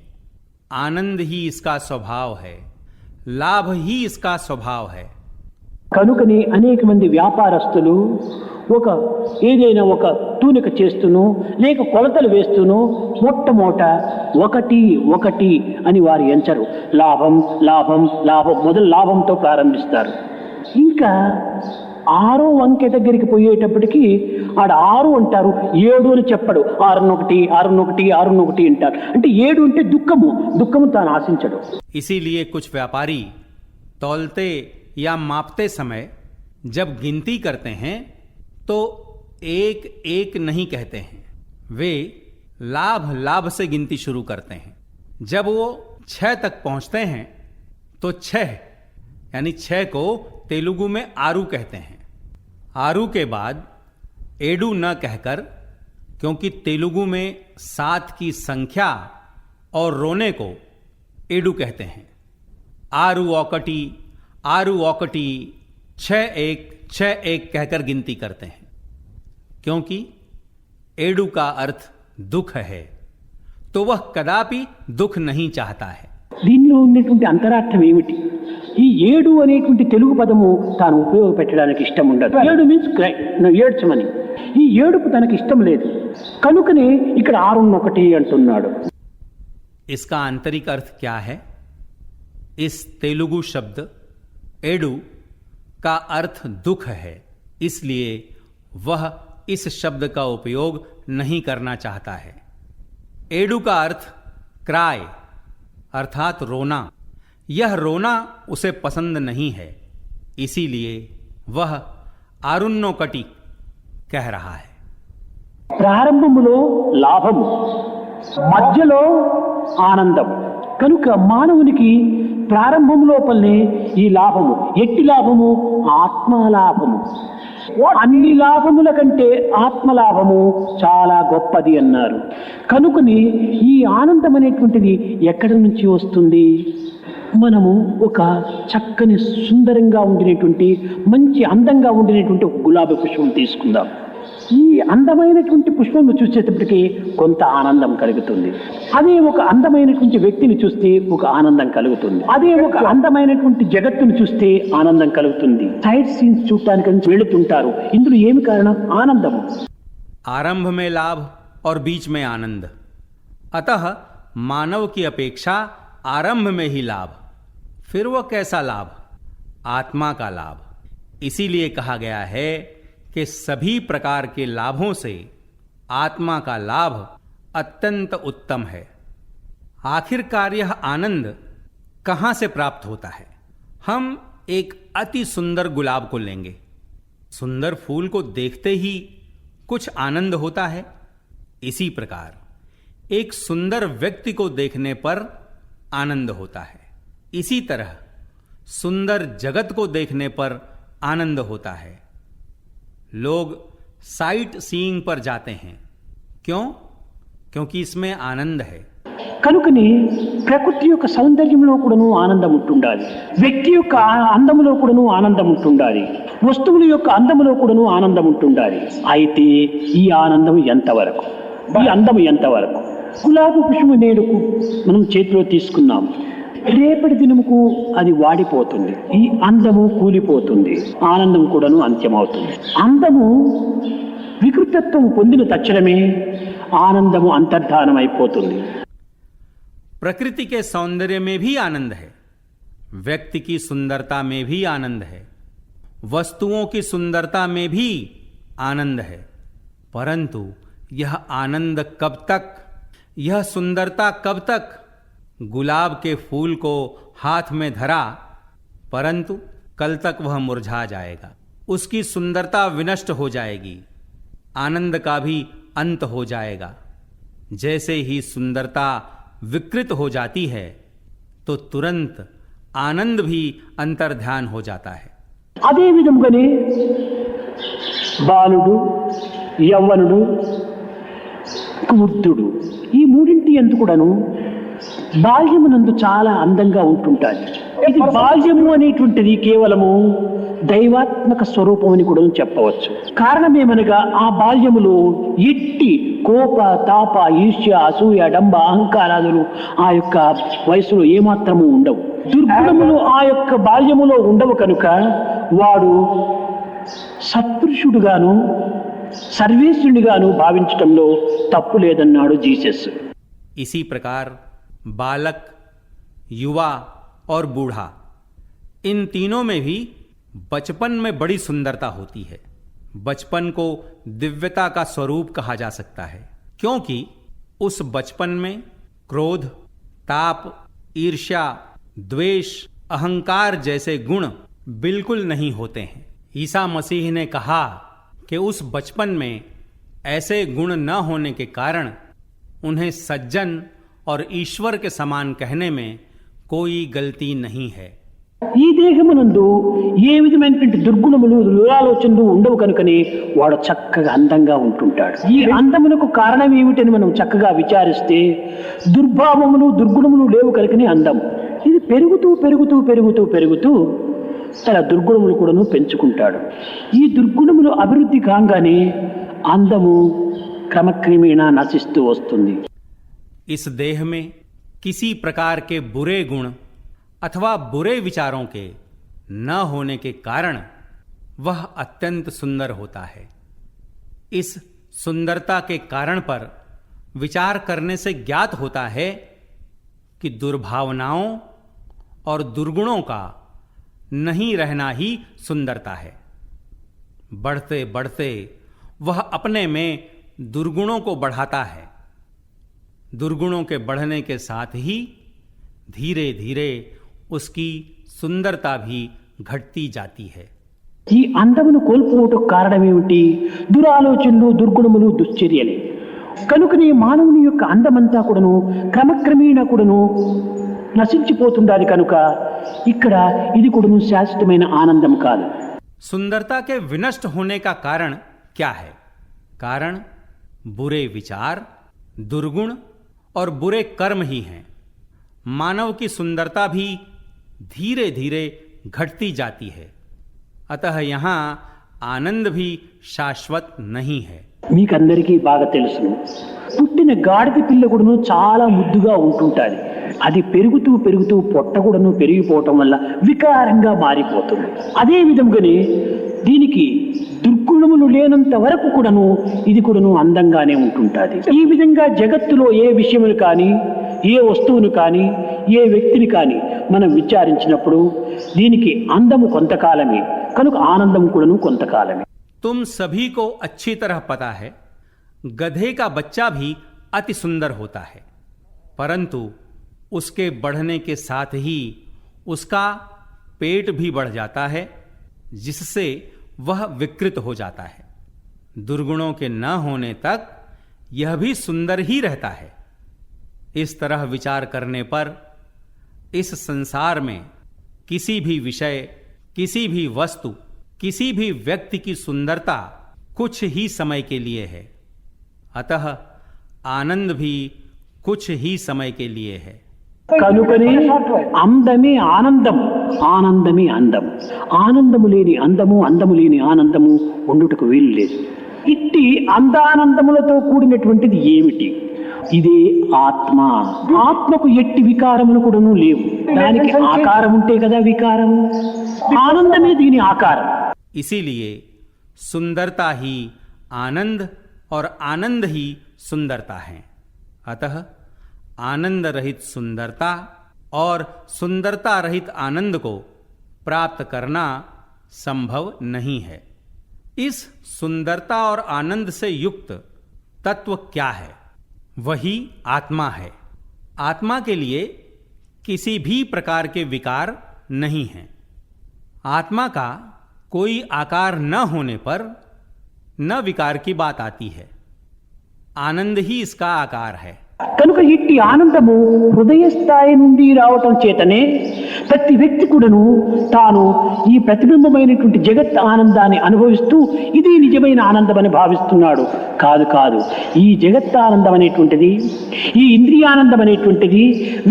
[SPEAKER 2] आनंद ही इसका स्वभाव है, लाभ ही इसका स्वभाव है.
[SPEAKER 3] కనుకనే అనేక మంది వ్యాపారస్తులు ఏదైనా ఒక తూనిక చేస్తూనో లేక కొలతలు వేస్తూనో మొట్టమొదట ఒకటి ఒకటి అని వారు ఎంచరు. లాభం లాభం లాభం మొదలు లాభంతో ప్రారంభిస్తారు. ఇంకా 6వ అంకె దగ్గరికి పోయేటప్పటికి ఆడ 6 అంటారు, 7 అని చెప్పడు. 6 అంటారు. అంటే 7 అంటే దుఃఖము తాను ఆశించడు.
[SPEAKER 2] इसीलिए कुछ व्यापारी तौलते या मापते समय जब गिनती करते हैं तो एक एक नहीं कहते हैं, वे लाभ लाभ से गिनती शुरू करते हैं. जब वो 6 तक पहुंचते हैं तो 6 यानी 6 को तेलुगु में आरू कहते हैं. आरू के बाद एडू न कहकर, क्योंकि तेलुगु में 7 की संख्या और रोने को एडू कहते हैं. आरू औकटी 6-1 कहकर गिनती करते हैं, क्योंकि एडू का अर्थ दुख है, तो वह कदापि दुख नहीं चाहता है.
[SPEAKER 3] దీనిలో ఉన్నటువంటి అంతరార్థం ఏమిటి? ఈ 7 అనేటువంటి తెలుగు పదము తాను ఉపయోగపెట్టడానికి ఇష్టం ఉండదు. 7 మీన్స్ ఏడ్చమని. ఈ ఏడుపు తనకి ఇష్టం లేదు. కనుకనే ఇక్కడ 6-1 అంటున్నాడు.
[SPEAKER 2] इसका आंतरिक अर्थ क्या है? इस तेलुगु शब्द एडू का अर्थ दुख है, इसलिए वह इस शब्द का उपयोग नहीं करना चाहता है. एडू का अर्थ क्राय अर्थात रोना. यह रोना उसे पसंद नहीं है, इसीलिए वह आरुण्योकटि कह रहा है.
[SPEAKER 3] ప్రారంభములో లాభము, మధ్యలో ఆనందం. కనుక మానవునికి ప్రారంభం లోపలనే ఈ లాభము. ఎట్టి లాభము? ఆత్మలాభము. అన్ని లాభముల కంటే ఆత్మలాభము చాలా గొప్పది అన్నారు. కనుకని ఈ ఆనందం అనేటువంటిది ఎక్కడి నుంచి వస్తుంది? మనము ఒక చక్కని సుందరంగా ఉండినటువంటి మంచి అందంగా ఉండినటువంటి ఒక గులాబీ పుష్పం తీసుకుందాం. ఈ అందమైనటువంటి పుష్పంను చూసేటప్పటికి కొంత ఆనందం కలుగుతుంది. అదే ఒక అందమైనటువంటి వ్యక్తిని చూస్తే ఒక ఆనందం కలుగుతుంది. అదే ఒక అందమైనటువంటి జగత్తును చూస్తే ఆనందం కలుగుతుంది. సైట్ సీన్స్ చూడటానికి వెళుతుంటారు. ఇందులో ఏమి కారణం? ఆనందము.
[SPEAKER 2] आरंभ में लाभ और बीच में आनंद, अतः मानव की अपेक्षा आरंभ में ही लाभ, फिर वो कैसा लाभ? आत्मा का लाभ। इसीलिए कहा गया है कि सभी प्रकार के लाभों से आत्मा का लाभ अत्यंत उत्तम है। आखिरकार यह आनंद कहाँ से प्राप्त होता है? हम एक अति सुंदर गुलाब को लेंगे। सुंदर फूल को देखते ही कुछ आनंद होता है। इसी प्रकार एक सुंदर व्यक्ति को देखने पर आनंद होता है। इसी तरह सुंदर जगत को देखने पर आनंद होता है। लोग साइट सीइंग पर जाते हैं। क्यों? क्योंकि इसमें आनंद है।
[SPEAKER 3] కనుకని ప్రకృతి యొక్క సౌందర్యంలో కూడాను ఆనందం ఉంటుండాలి. వ్యక్తి యొక్క అందములో కూడాను ఆనందం ఉంటుండాలి. వస్తువుల యొక్క అందములో కూడాను ఆనందం ఉంటుండాలి. అయితే ఈ ఆనందం ఎంతవరకు? ఈ అందం ఎంతవరకు? గులాబీ పుష్పము నేడుకు మనం చేతిలో తీసుకున్నాం. రేపటి దినముకు అది వాడిపోతుంది. ఈ అందము కూలిపోతుంది. ఆనందం కూడాను అంత్యమవుతుంది. అందము వికృతత్వం పొందిన తక్షణమే ఆనందము అంతర్ధానం అయిపోతుంది.
[SPEAKER 2] प्रकृति के सौंदर्य में भी आनंद है, व्यक्ति की सुंदरता में भी आनंद है, वस्तुओं की सुंदरता में भी आनंद है। परंतु यह आनंद कब तक, यह सुंदरता कब तक? गुलाब के फूल को हाथ में धरा, परंतु कल तक वह मुरझा जाएगा, उसकी सुंदरता विनष्ट हो जाएगी, आनंद का भी अंत हो जाएगा। जैसे ही सुंदरता विकृत हो जाती है तो तुरंत आनंद भी अंतर्ध्यान हो जाता है।
[SPEAKER 3] అదే విధంగానే బాలుడు, యవ్వనుడు, వృద్ధుడు ఈ మూడింటి యందు కూడాను బాల్యమునందు చాలా అందంగా ఉంటుంటారు. ఇది బాల్యము అనేటువంటిది కేవలము దైవాత్మక స్వరూపం అని కూడా చెప్పవచ్చు. కారణమేమనగా ఆ బాల్యములో ఎట్టి కోప, తాప, ఈర్ష్య, అసూయ, డంబ, అహంకారాదులు ఆ యొక్క వయసులో ఏమాత్రము ఉండవు. దుర్గుణములు ఆ యొక్క బాల్యములో ఉండవు కనుక వాడు సత్పురుషుడుగాను సర్వేశ్వరునిగాను భావించటంలో తప్పు లేదన్నాడు జీసస్.
[SPEAKER 2] इसी प्रकार बालक, युवा और बूढ़ा, इन तीनों में भी बचपन में बड़ी सुंदरता होती है। बचपन को दिव्यता का स्वरूप कहा जा सकता है, क्योंकि उस बचपन में क्रोध, ताप, ईर्ष्या, द्वेष, अहंकार जैसे गुण बिल्कुल नहीं होते हैं। ईसा मसीह ने कहा कि उस बचपन में ऐसे गुण न होने के कारण उन्हें सज्जन और ईश्वर के समान कहने में कोई गलती नहीं है।
[SPEAKER 3] ఈ దేహమునందు ఏ విధమైనటువంటి దుర్గుణములు, దురాలోచనలు ఉండవు కనుకనే వాడు చక్కగా అందంగా ఉంటుంటాడు. ఈ అందమునకు కారణం ఏమిటని మనం చక్కగా విచారిస్తే దుర్భావములు, దుర్గుణములు లేవు కనుకనే అందం. ఇది పెరుగుతూ పెరుగుతూ పెరుగుతూ పెరుగుతూ తన దుర్గుణములు కూడాను పెంచుకుంటాడు. ఈ దుర్గుణములు అభివృద్ధి కాగానే అందము క్రమక్రమేణా నశిస్తూ వస్తుంది.
[SPEAKER 2] इस देह में किसी प्रकार के बुरे गुण अथवा बुरे विचारों के न होने के कारण वह अत्यंत सुंदर होता है। इस सुंदरता के कारण पर विचार करने से ज्ञात होता है कि दुर्भावनाओं और दुर्गुणों का नहीं रहना ही सुंदरता है। बढ़ते बढ़ते वह अपने में दुर्गुणों को बढ़ाता है। दुर्गुणों के बढ़ने के साथ ही धीरे धीरे उसकी सुंदरता भी घटती जाती है।
[SPEAKER 3] ఈ అందమును కోల్పోవటం కారణమేమిటి? దురాలోచనలు, దుర్గుణములు, దుశ్చర్యలే. కనుకనే మానవుని యొక్క అందమంతా కూడాను క్రమక్రమేణా కూడాను నశించిపోతుండాలి. కనుక ఇక్కడ ఇది కూడాను శాశ్వతమైన ఆనందం కాదు.
[SPEAKER 2] सुंदरता के विनष्ट होने का कारण क्या है? कारण बुरे विचार, दुर्गुण और बुरे कर्म ही हैं। मानव की सुंदरता भी धीरे धीरे घटती जाती है। अतः यहाँ आनंद भी शाश्वत नहीं है।
[SPEAKER 3] మీకందరికీ బాగా తెలుసును, పుట్టిన గాడిద పిల్ల కూడాను చాలా ముద్దుగా ఉంటుంటుంది. అది పెరుగుతూ పెరుగుతూ పొట్ట కూడాను పెరిగిపోవటం వల్ల వికారంగా మారిపోతుంది. అదే విధంగానే దీనికి దుర్గుణములు లేనంత వరకు కూడాను ఇది కూడాను అందంగానే ఉంటుంటుంది. ఈ విధంగా జగత్తులో ఏ విషయములు కానీ, ఏ వస్తువును కానీ, ఏ వ్యక్తిని కానీ మనం విచారించినప్పుడు దీనికి అందము కొంతకాలమే, కనుక ఆనందం కూడాను కొంతకాలమే.
[SPEAKER 2] तुम सभी को अच्छी तरह पता है, गधे का बच्चा भी अति सुंदर होता है, परंतु उसके बढ़ने के साथ ही उसका पेट भी बढ़ जाता है, जिससे वह विकृत हो जाता है। दुर्गुणों के न होने तक यह भी सुंदर ही रहता है। इस तरह विचार करने पर इस संसार में किसी भी विषय, किसी भी वस्तु, किसी भी व्यक्ति की सुंदरता कुछ ही समय के लिए है, अतः आनंद भी कुछ ही समय के लिए है।
[SPEAKER 3] కనుకనే అందమే ఆనందం, ఆనందమే అందం. ఆనందము లేని అందము, అందము లేని ఆనందము ఉండుటకు వీలు లేదు. ఇట్టి అందానందములతో కూడినటువంటిది ఏమిటి? ఇదే ఆత్మ. ఆత్మకు ఎట్టి వికారములు కూడాను లేవు. దానికి ఆకారం ఉంటే కదా వికారము. ఆనందమే దీని ఆకారం.
[SPEAKER 2] इसीलिए सुंदरता ही आनंद और आनंद ही सुंदरता है। अतः आनंद रहित सुंदरता और सुंदरता रहित आनंद को प्राप्त करना संभव नहीं है। इस सुंदरता और आनंद से युक्त तत्व क्या है? वही आत्मा है। आत्मा के लिए किसी भी प्रकार के विकार नहीं हैं। आत्मा का कोई आकार न होने पर न विकार की बात आती है। आनंद ही इसका आकार है।
[SPEAKER 3] కనుక ఇట్టి ఆనందము హృదయ స్థాయి నుండి రావటం చేతనే ప్రతి వ్యక్తి కూడాను తాను ఈ ప్రతిబింబమైనటువంటి జగత్ ఆనందాన్ని అనుభవిస్తూ ఇది నిజమైన ఆనందం అని భావిస్తున్నాడు. కాదు కాదు, ఈ జగత్ ఆనందం అనేటువంటిది, ఈ ఇంద్రియానందం అనేటువంటిది,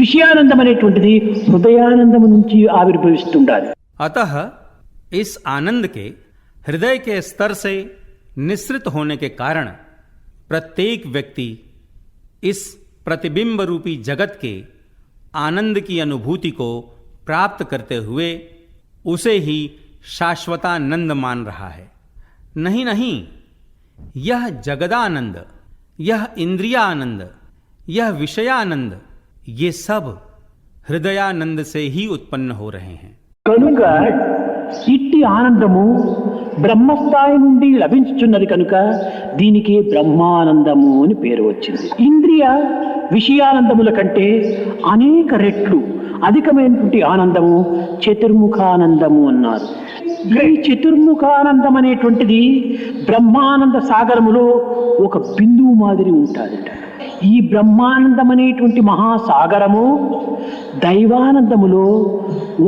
[SPEAKER 3] విషయానందం అనేటువంటిది హృదయానందం నుంచి ఆవిర్భవిస్తుండాలి.
[SPEAKER 2] अतः इस आनंद के हृदय के स्तर से निःसृत होने के कारण प्रत्येक व्यक्ति इस प्रतिबिंब रूपी जगत के आनंद की अनुभूति को प्राप्त करते हुए उसे ही शाश्वतानंद मान रहा है। नहीं नहीं, यह जगदानंद, यह इंद्रियानंद, यह विषयानंद, ये सब हृदयानंद से ही उत्पन्न हो रहे हैं।
[SPEAKER 3] కనుక ఇట్టి ఆనందము బ్రహ్మస్థాయి నుండి లభించుచున్నది కనుక దీనికి బ్రహ్మానందము అని పేరు వచ్చింది. ఇంద్రియ విషయానందముల కంటే అనేక రెట్లు అధికమైనటువంటి ఆనందము చతుర్ముఖానందము అన్నారు. ఈ చతుర్ముఖానందం అనేటువంటిది బ్రహ్మానంద సాగరములో ఒక బిందువు మాదిరి ఉంటుందట. ఈ బ్రహ్మానందం అనేటువంటి మహాసాగరము దైవానందములో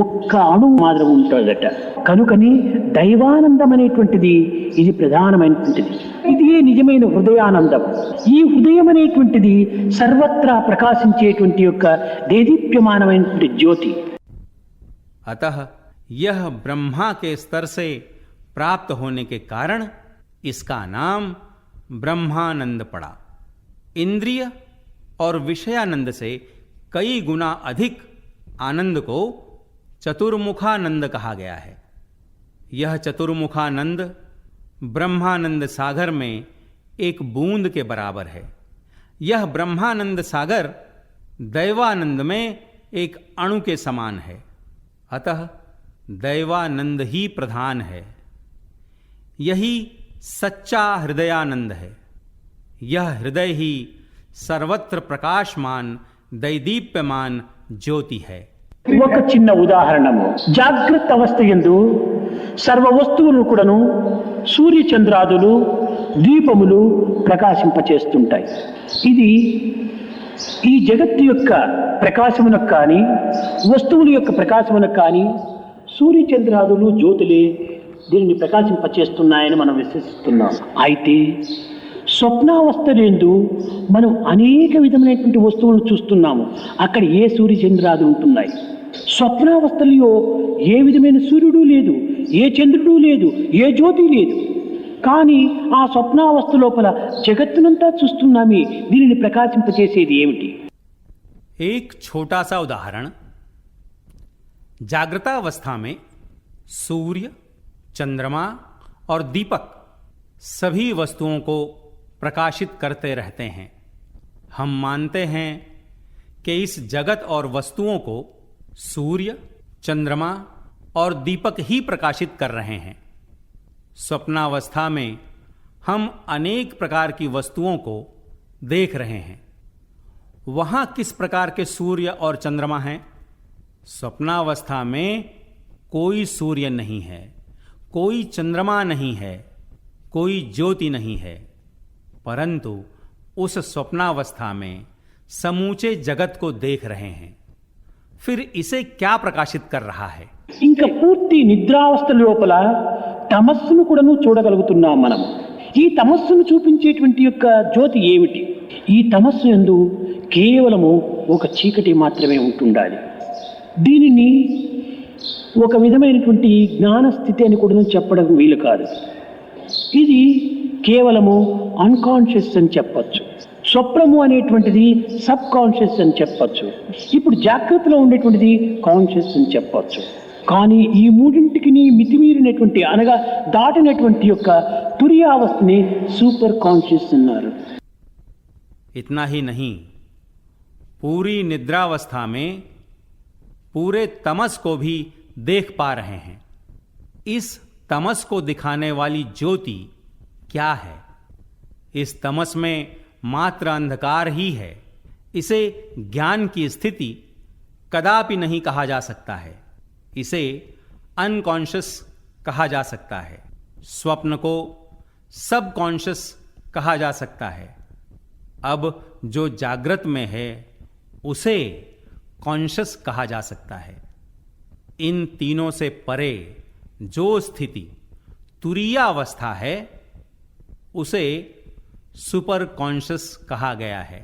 [SPEAKER 3] ఒక్క అణువు మాత్రం ఉంటుందట. కనుకని దైవానందం అనేటువంటిది ఇది ప్రధానమైనటువంటిది. ఇది నిజమైన హృదయానందం. ఈ హృదయం అనేటువంటిది సర్వత్రా ప్రకాశించేటువంటి యొక్క దేదీప్యమానమైనటువంటి జ్యోతి.
[SPEAKER 2] अतः यह ब्रह्मा के स्तर से प्राप्त होने के कारण इसका नाम ब्रह्मानंद पड़ा। इंद्रिय और विषयानंद से कई गुना अधिक आनंद को चतुर्मुखानंद कहा गया है। यह चतुर्मुखानंद ब्रह्मानंद सागर में एक बूंद के बराबर है। यह ब्रह्मानंद सागर दैवानंद में एक अणु के समान है। अतः दैवानंद ही प्रधान है। यही सच्चा हृदयानंद है। यह हृदय ही सर्वत्र प्रकाशमान दैदीप्यमान ज्योति है।
[SPEAKER 3] ఒక చిన్న ఉదాహరణము, జాగ్రత్త అవస్థ యందు సర్వ వస్తువులు కూడాను సూర్యచంద్రాదులు దీపములు ప్రకాశింపచేస్తుంటాయి. ఇది ఈ జగత్తు యొక్క ప్రకాశమునకు కానీ, వస్తువుల యొక్క ప్రకాశమునకు కానీ సూర్యచంద్రాదులు జ్యోతులే దీనిని ప్రకాశింపచేస్తున్నాయని మనం విశ్వసిస్తున్నాం. అయితే స్వప్నావస్థలందు మనం అనేక విధమైనటువంటి వస్తువులను చూస్తున్నాము. అక్కడ ఏ సూర్యచంద్రాదులు ఉంటున్నాయి. స్వప్నావస్థలో ఏ విధమైన సూర్యుడు లేదు, ఏ చంద్రుడు లేదు, ఏ జ్యోతి లేదు. కానీ ఆ స్వప్నావస్థ లోపల జగత్తునంతా చూస్తున్నామే, దీనిని ప్రకాశింపచేసేది ఏమిటి?
[SPEAKER 2] एक छोटा सा उदाहरण। जागृतावस्था में सूर्य, चंद्रमा और दीपक सभी वस्तुओं को प्रकाशित करते रहते हैं। हम मानते हैं कि इस जगत और वस्तुओं को सूर्य, चंद्रमा और दीपक ही प्रकाशित कर रहे हैं। स्वप्नावस्था में हम अनेक प्रकार की वस्तुओं को देख रहे हैं। वहां किस प्रकार के सूर्य और चंद्रमा हैं? स्वप्नावस्था में कोई सूर्य नहीं है, कोई चंद्रमा नहीं है, कोई ज्योति नहीं है, परंतु उस स्वप्नावस्था में समूचे जगत को देख रहे हैं। फिर इसे क्या प्रकाशित कर रहा है?
[SPEAKER 3] ఇంకా పూర్తి నిద్రావస్థ లోపల తమస్సును కూడాను చూడగలుగుతున్నాం మనం. ఈ తమస్సును చూపించేటువంటి యొక్క జ్యోతి ఏమిటి? ఈ తమస్సు యందు కేవలము ఒక చీకటి మాత్రమే ఉంటుండాలి. దీనిని ఒక విధమైనటువంటి జ్ఞాన స్థితి అని కూడా చెప్పడం వీలు కాదు. ఇది కేవలము అన్కాన్షియస్ అని చెప్పచ్చు. స్వప్నము అనేటువంటిది సబ్ కాన్షియస్ అని చెప్పచ్చు. ఇప్పుడు జాగ్రత్తలో ఉండేటువంటిది కాన్షియస్ అని చెప్పచ్చు. కానీ ఈ మూడింటికి మితిమీరినటువంటి అనగా దాటినటువంటి యొక్క తురియావస్థని సూపర్ కాన్షియస్ అన్నారు.
[SPEAKER 2] इतना ही नहीं, पूरी निद्रावस्था में पूरे तमस को भी देख पा रहे हैं। इस तमस को दिखाने वाली ज्योति क्या है? इस तमस में मात्र अंधकार ही है। इसे ज्ञान की स्थिति कदापि नहीं कहा जा सकता है। इसे अनकॉन्शियस कहा जा सकता है। स्वप्न को सब कॉन्शियस कहा जा सकता है। अब जो जागृत में है उसे कॉन्शियस कहा जा सकता है। इन तीनों से परे जो स्थिति तुरीय अवस्था है उसे सुपर कॉन्शियस कहा गया है।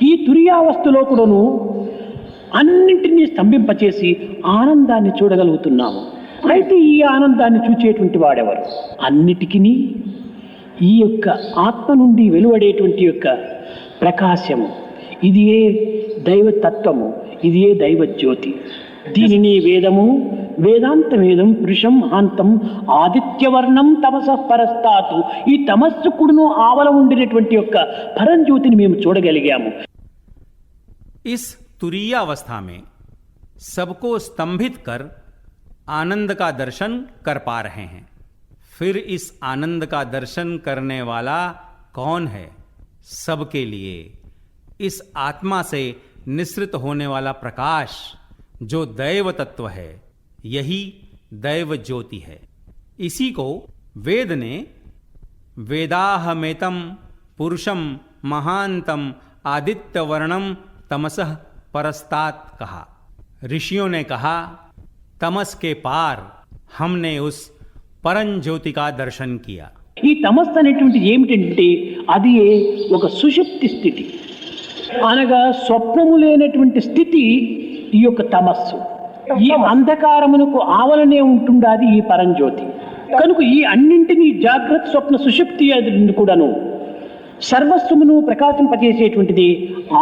[SPEAKER 3] ఈ తురియావస్థలో కూడాను అన్నింటినీ స్తంభింపచేసి ఆనందాన్ని చూడగలుగుతున్నాము. అయితే ఈ ఆనందాన్ని చూచేటువంటి వాడెవరు? అన్నిటికీ ఈ యొక్క ఆత్మ నుండి వెలువడేటువంటి యొక్క ప్రకాశము, ఇది ఏ దైవతత్వము, ఇది ఏ దైవ జ్యోతి. దీనిని వేదము, వేదాంత వేదం పురుషం మహాంతం ఆదిత్యవర్ణం తమస పరస్తాతు, ఈ తమస్సు కూడాను ఆవల ఉండినటువంటి యొక్క పరంజ్యోతిని మేము చూడగలిగాము.
[SPEAKER 2] इस तुरीय अवस्था में सबको स्तंभित कर आनंद का दर्शन कर पा रहे हैं। फिर इस आनंद का दर्शन करने वाला कौन है? सबके लिए इस आत्मा से निसृत होने वाला प्रकाश जो दैव तत्व है, यही दैव ज्योति है। इसी को वेद ने वेदाहमेतम पुरुषम महांतम आदित्यवर्णम तमसः परस्तात कहा। ऋषियों ने कहा, तमस के पार हमने उस परम ज्योति का दर्शन किया।
[SPEAKER 3] ఈ తమస్సు అనేటువంటి ఏమిటంటే అది ఒక సుషుప్తి స్థితి, అనగా స్వప్నము లేనటువంటి స్థితి ఈ యొక్క తమస్సు. ఈ అంధకారమునకు ఆవలనే ఉంటుండాది ఈ పరంజ్యోతి. కనుక ఈ అన్నింటినీ జాగ్రత్త, స్వప్న, సుషుప్తి అది కూడాను సర్వస్వమును ప్రకాశింపజేసేటువంటిది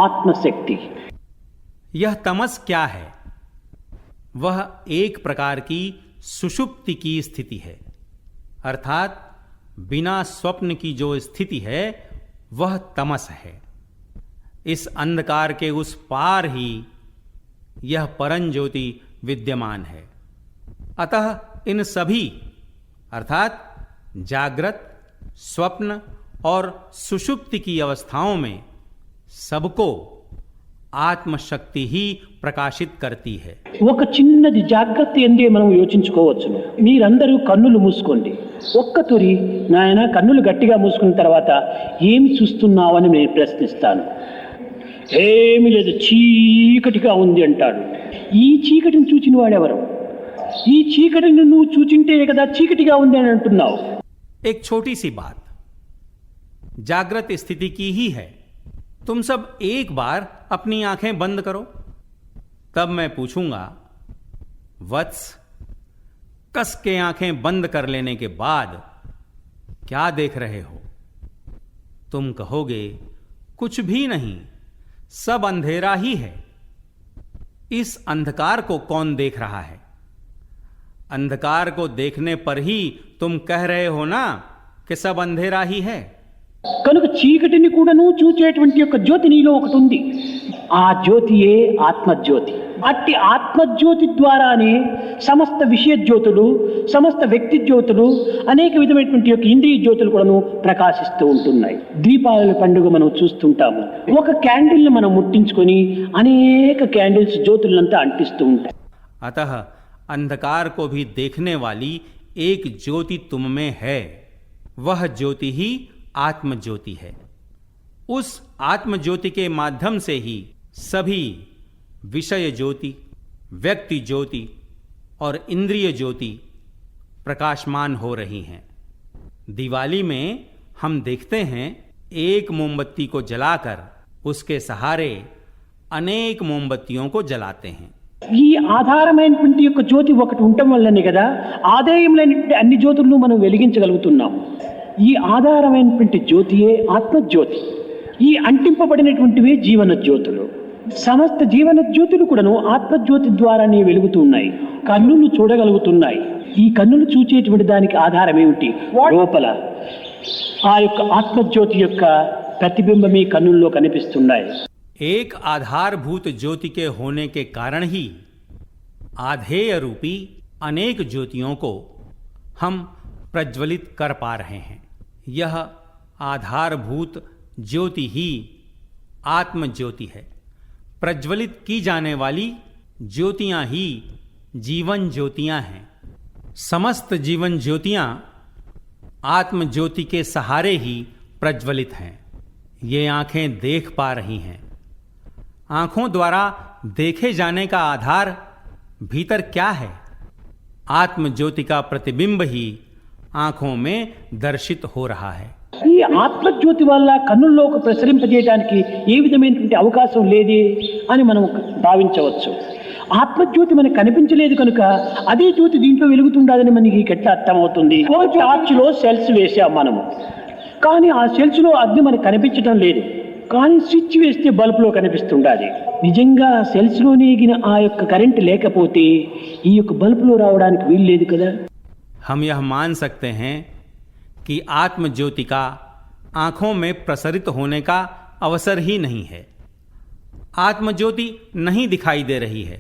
[SPEAKER 3] ఆత్మశక్తి.
[SPEAKER 2] यह तमस क्या है? वह एक प्रकार की सुषुप्ति की स्थिति है, अर्थात बिना स्वप्न की जो स्थिति है वह तमस है। इस अंधकार के उस पार ही यह परम ज्योति विद्यमान है। अतः इन सभी अर्थात जागृत, स्वप्न और सुषुप्ति की अवस्थाओं में सबको ఆత్మశక్తి ही ప్రకాశిత్ करती है।
[SPEAKER 3] ఒక చిన్నది జాగ్రత్త ఎందే మనం యోచించుకోవచ్చును. మీరందరూ కన్నులు మూసుకోండి. ఒక్క తొరి నాయన కన్నులు గట్టిగా మూసుకున్న తర్వాత ఏమి చూస్తున్నావని నేను ప్రశ్నిస్తాను. ఏమి లేదు, చీకటిగా ఉంది అంటాడు. ఈ చీకటిని చూచిన వాడెవరు? ఈ చీకటిని నువ్వు చూచింటే కదా చీకటిగా ఉంది అని అంటున్నావు.
[SPEAKER 2] एक छोटी सी बात जागृत स्थिति की ही है। तुम सब एक बार अपनी आंखें बंद करो, तब मैं पूछूंगा, वत्स कस के आंखें बंद कर लेने के बाद क्या देख रहे हो? तुम कहोगे कुछ भी नहीं, सब अंधेरा ही है। इस अंधकार को कौन देख रहा है? अंधकार को देखने पर ही तुम कह रहे हो ना कि सब अंधेरा ही है।
[SPEAKER 3] కనుక చీకటిని కూడాను చూచేటువంటి యొక్క జ్యోతి నీలో ఒకటి ఉంది. ఆ జ్యోతియే ఆత్మజ్యోతి. అట్టి ఆత్మజ్యోతి ద్వారానే సమస్త విషయ జ్యోతులు, సమస్త వ్యక్తి జ్యోతులు, అనేక విధమైనటువంటి యొక్క ఇంద్రియ జ్యోతులు కూడాను ప్రకాశిస్తూ ఉంటున్నాయి. దీపావళి పండుగ మనం చూస్తుంటాము. ఒక క్యాండిల్ని మనం ముట్టించుకొని అనేక క్యాండిల్స్ జ్యోతులంతా అంటిస్తూ ఉంటాయి.
[SPEAKER 2] अतः अंधकार को भी देखने वाली एक ज्योति तुम में है, वह ज्योति ही आत्म ज्योति है। उस आत्म ज्योति के माध्यम से ही सभी विषय ज्योति, व्यक्ति ज्योति और इंद्रिय ज्योति प्रकाशमान हो रही हैं। दिवाली में हम देखते हैं एक मोमबत्ती को जलाकर उसके सहारे अनेक मोमबत्तियों को जलाते हैं।
[SPEAKER 3] ఈ ఆధారమైనటువంటి యొక్క జ్యోతి ఒకటి ఉండటం వల్లనే కదా ఆదాయములైనటువంటి అన్ని జ్యోతులను మనం వెలిగించగలుగుతున్నాం. ఈ ఆధారమైనటువంటి జ్యోతియే ఆత్మజ్యోతి. ఈ అంటింపబడినటువంటివే జీవన జ్యోతులు. సమస్త జీవన జ్యోతులు కూడాను ఆత్మజ్యోతి ద్వారానే వెలుగుతూ ఉన్నాయి. కన్నులు చూడగలుగుతున్నాయి. ఈ కన్నులు చూచేటువంటి దానికి ఆధారం ఏమిటి? లోపల ఆ యొక్క ఆత్మజ్యోతి యొక్క ప్రతిబింబమే కన్నుల్లో కనిపిస్తున్నాయి.
[SPEAKER 2] एक आधारभूत ज्योति के होने के कारण ही आधेय रूपी अनेक ज्योतियों को हम प्रज्वलित कर पा रहे हैं। यह आधारभूत ज्योति ही आत्म ज्योति है। प्रज्वलित की जाने वाली ज्योतियां ही जीवन ज्योतियां हैं। समस्त जीवन ज्योतियां आत्म ज्योति के सहारे ही प्रज्वलित हैं। ये आंखें देख पा रही हैं। आंखों द्वारा देखे जाने का आधार भीतर क्या है? आत्म ज्योति का प्रतिबिंब ही आंखों में दर्शित हो रहा है।
[SPEAKER 3] ఈ ఆత్మజ్యోతి వల్ల కన్నుల్లోకి ప్రసరింపజేయడానికి ఏ విధమైనటువంటి అవకాశం లేదే అని మనం భావించవచ్చు. ఆత్మజ్యోతి మనకు కనిపించలేదు కనుక అదే జ్యోతి దీంట్లో వెలుగుతుండదని మనకి ఎట్లా అర్థమవుతుంది? ఒక టార్చ్లో సెల్స్ వేసాం మనము, కానీ ఆ సెల్స్లో అగ్ని మనకు కనిపించడం లేదు. కానీ స్విచ్ వేస్తే బల్బులో కనిపిస్తుండాలి. నిజంగా సెల్స్లోనే ఆ యొక్క కరెంట్ లేకపోతే ఈ యొక్క బల్బులో రావడానికి వీలు లేదు కదా.
[SPEAKER 2] हम यह मान सकते हैं कि आत्म ज्योति का आंखों में प्रसरित होने का अवसर ही नहीं है। आत्म ज्योति नहीं दिखाई दे रही है,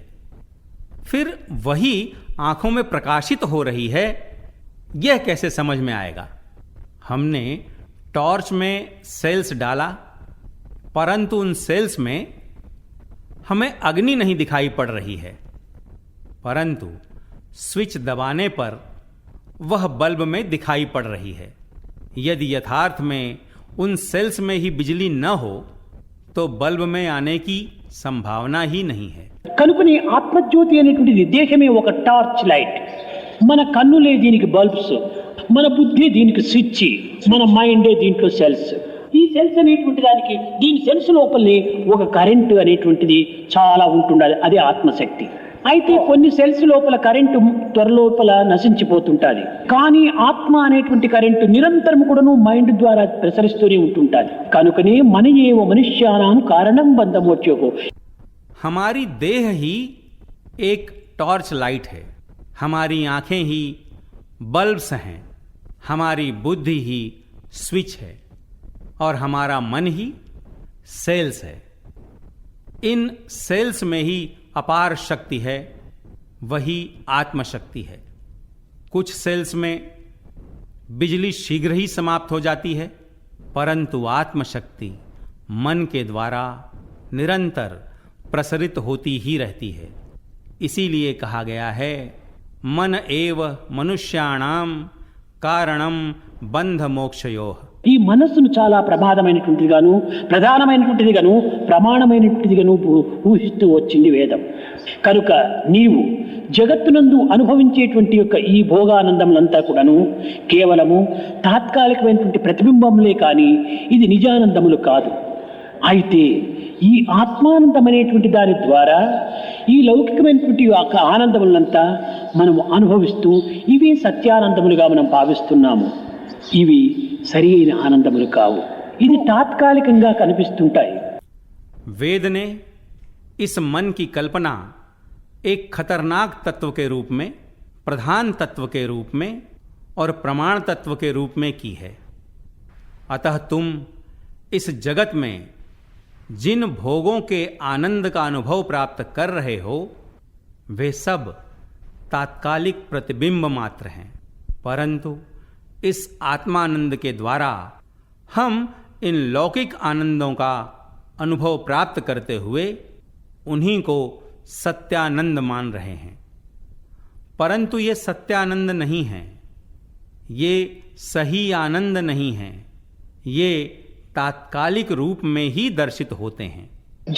[SPEAKER 2] फिर वही आंखों में प्रकाशित हो रही है, यह कैसे समझ में आएगा? हमने टॉर्च में सेल्स डाला, परंतु उन सेल्स में हमें अग्नि नहीं दिखाई पड़ रही है, परंतु स्विच दबाने पर वह बल्ब में दिखाई पड़ रही है। यदि यथार्थ में उन सेल्स में ही बिजली न हो तो बल्ब में आने की संभावना ही नहीं है।
[SPEAKER 3] కనుకని ఆత్మజ్యోతి అనేటువంటిది దేహమే ఒక టార్చ్ లైట్. మన కన్నులే దీనికి బల్బ్స్, మన బుద్ధి దీనికి స్విచ్, మన మైండే దీంట్లో సెల్స్. ఈ సెల్స్ అనేటువంటి దానికి దీని సెల్స్ లోపలనే ఒక కరెంటు అనేటువంటిది చాలా ఉంటుండాలి. అదే ఆత్మశక్తి. అయితే కొన్ని సెల్స్ లోపల కరెంటు త్వరలోపల నశించిపోతుంటుంది, కానీ ఆత్మ అనేటువంటి కరెంటు నిరంతరం కూడాను మైండ్ ద్వారా ప్రసరిస్తూనే ఉంటుంటుంది. కనుకనే మన ఏవ మనుష్యానాం కారణం బంధమోచ్యోగో.
[SPEAKER 2] हमारी देह ही एक टॉर्च लाइट है, हमारी आंखें ही बल्ब्स हैं, हमारी बुद्धि ही स्विच है और हमारा मन ही सेल्स है। इन सेल्स में ही अपार शक्ति है, वही आत्मशक्ति है। कुछ सेल्स में बिजली शीघ्र ही समाप्त हो जाती है, परंतु आत्मशक्ति मन के द्वारा निरंतर प्रसरित होती ही रहती है। इसीलिए कहा गया है मन एव मनुष्याणाम कारणम बंध मोक्षयोः।
[SPEAKER 3] ఈ మనస్సును చాలా ప్రమాదమైనటువంటిదిగాను, ప్రధానమైనటువంటిదిగాను, ప్రమాణమైనటువంటిదిగాను ఊహిస్తూ వచ్చింది వేదం. కనుక నీవు జగత్తునందు అనుభవించేటువంటి యొక్క ఈ భోగానందములంతా కూడాను కేవలము తాత్కాలికమైనటువంటి ప్రతిబింబములే కానీ ఇది నిజానందములు కాదు. అయితే ఈ ఆత్మానందం అనేటువంటి దాని ద్వారా ఈ లౌకికమైనటువంటి యొక్క ఆనందములంతా మనం అనుభవిస్తూ ఇవి సత్యానందములుగా మనం భావిస్తున్నాము. ఇవి సరి అయిన ఆనందములు కావు. ఇది తాత్కాలికంగా కనిపిస్తుంటాయి.
[SPEAKER 2] वेद ने इस मन की कल्पना एक खतरनाक तत्व के रूप में, प्रधान तत्व के रूप में और प्रमाण तत्व के रूप में की है. अतः तुम इस जगत में जिन भोगों के आनंद का अनुभव प्राप्त कर रहे हो वे सब तात्कालिक प्रतिबिंब मात्र हैं, परंतु इस आत्मानंद के द्वारा हम इन लौकिक आनंदों का अनुभव प्राप्त करते हुए उन्हीं को सत्यानंद मान रहे हैं. परंतु ये सत्यानंद नहीं है, ये सही आनंद नहीं है, ये तात्कालिक रूप में ही दर्शित होते हैं.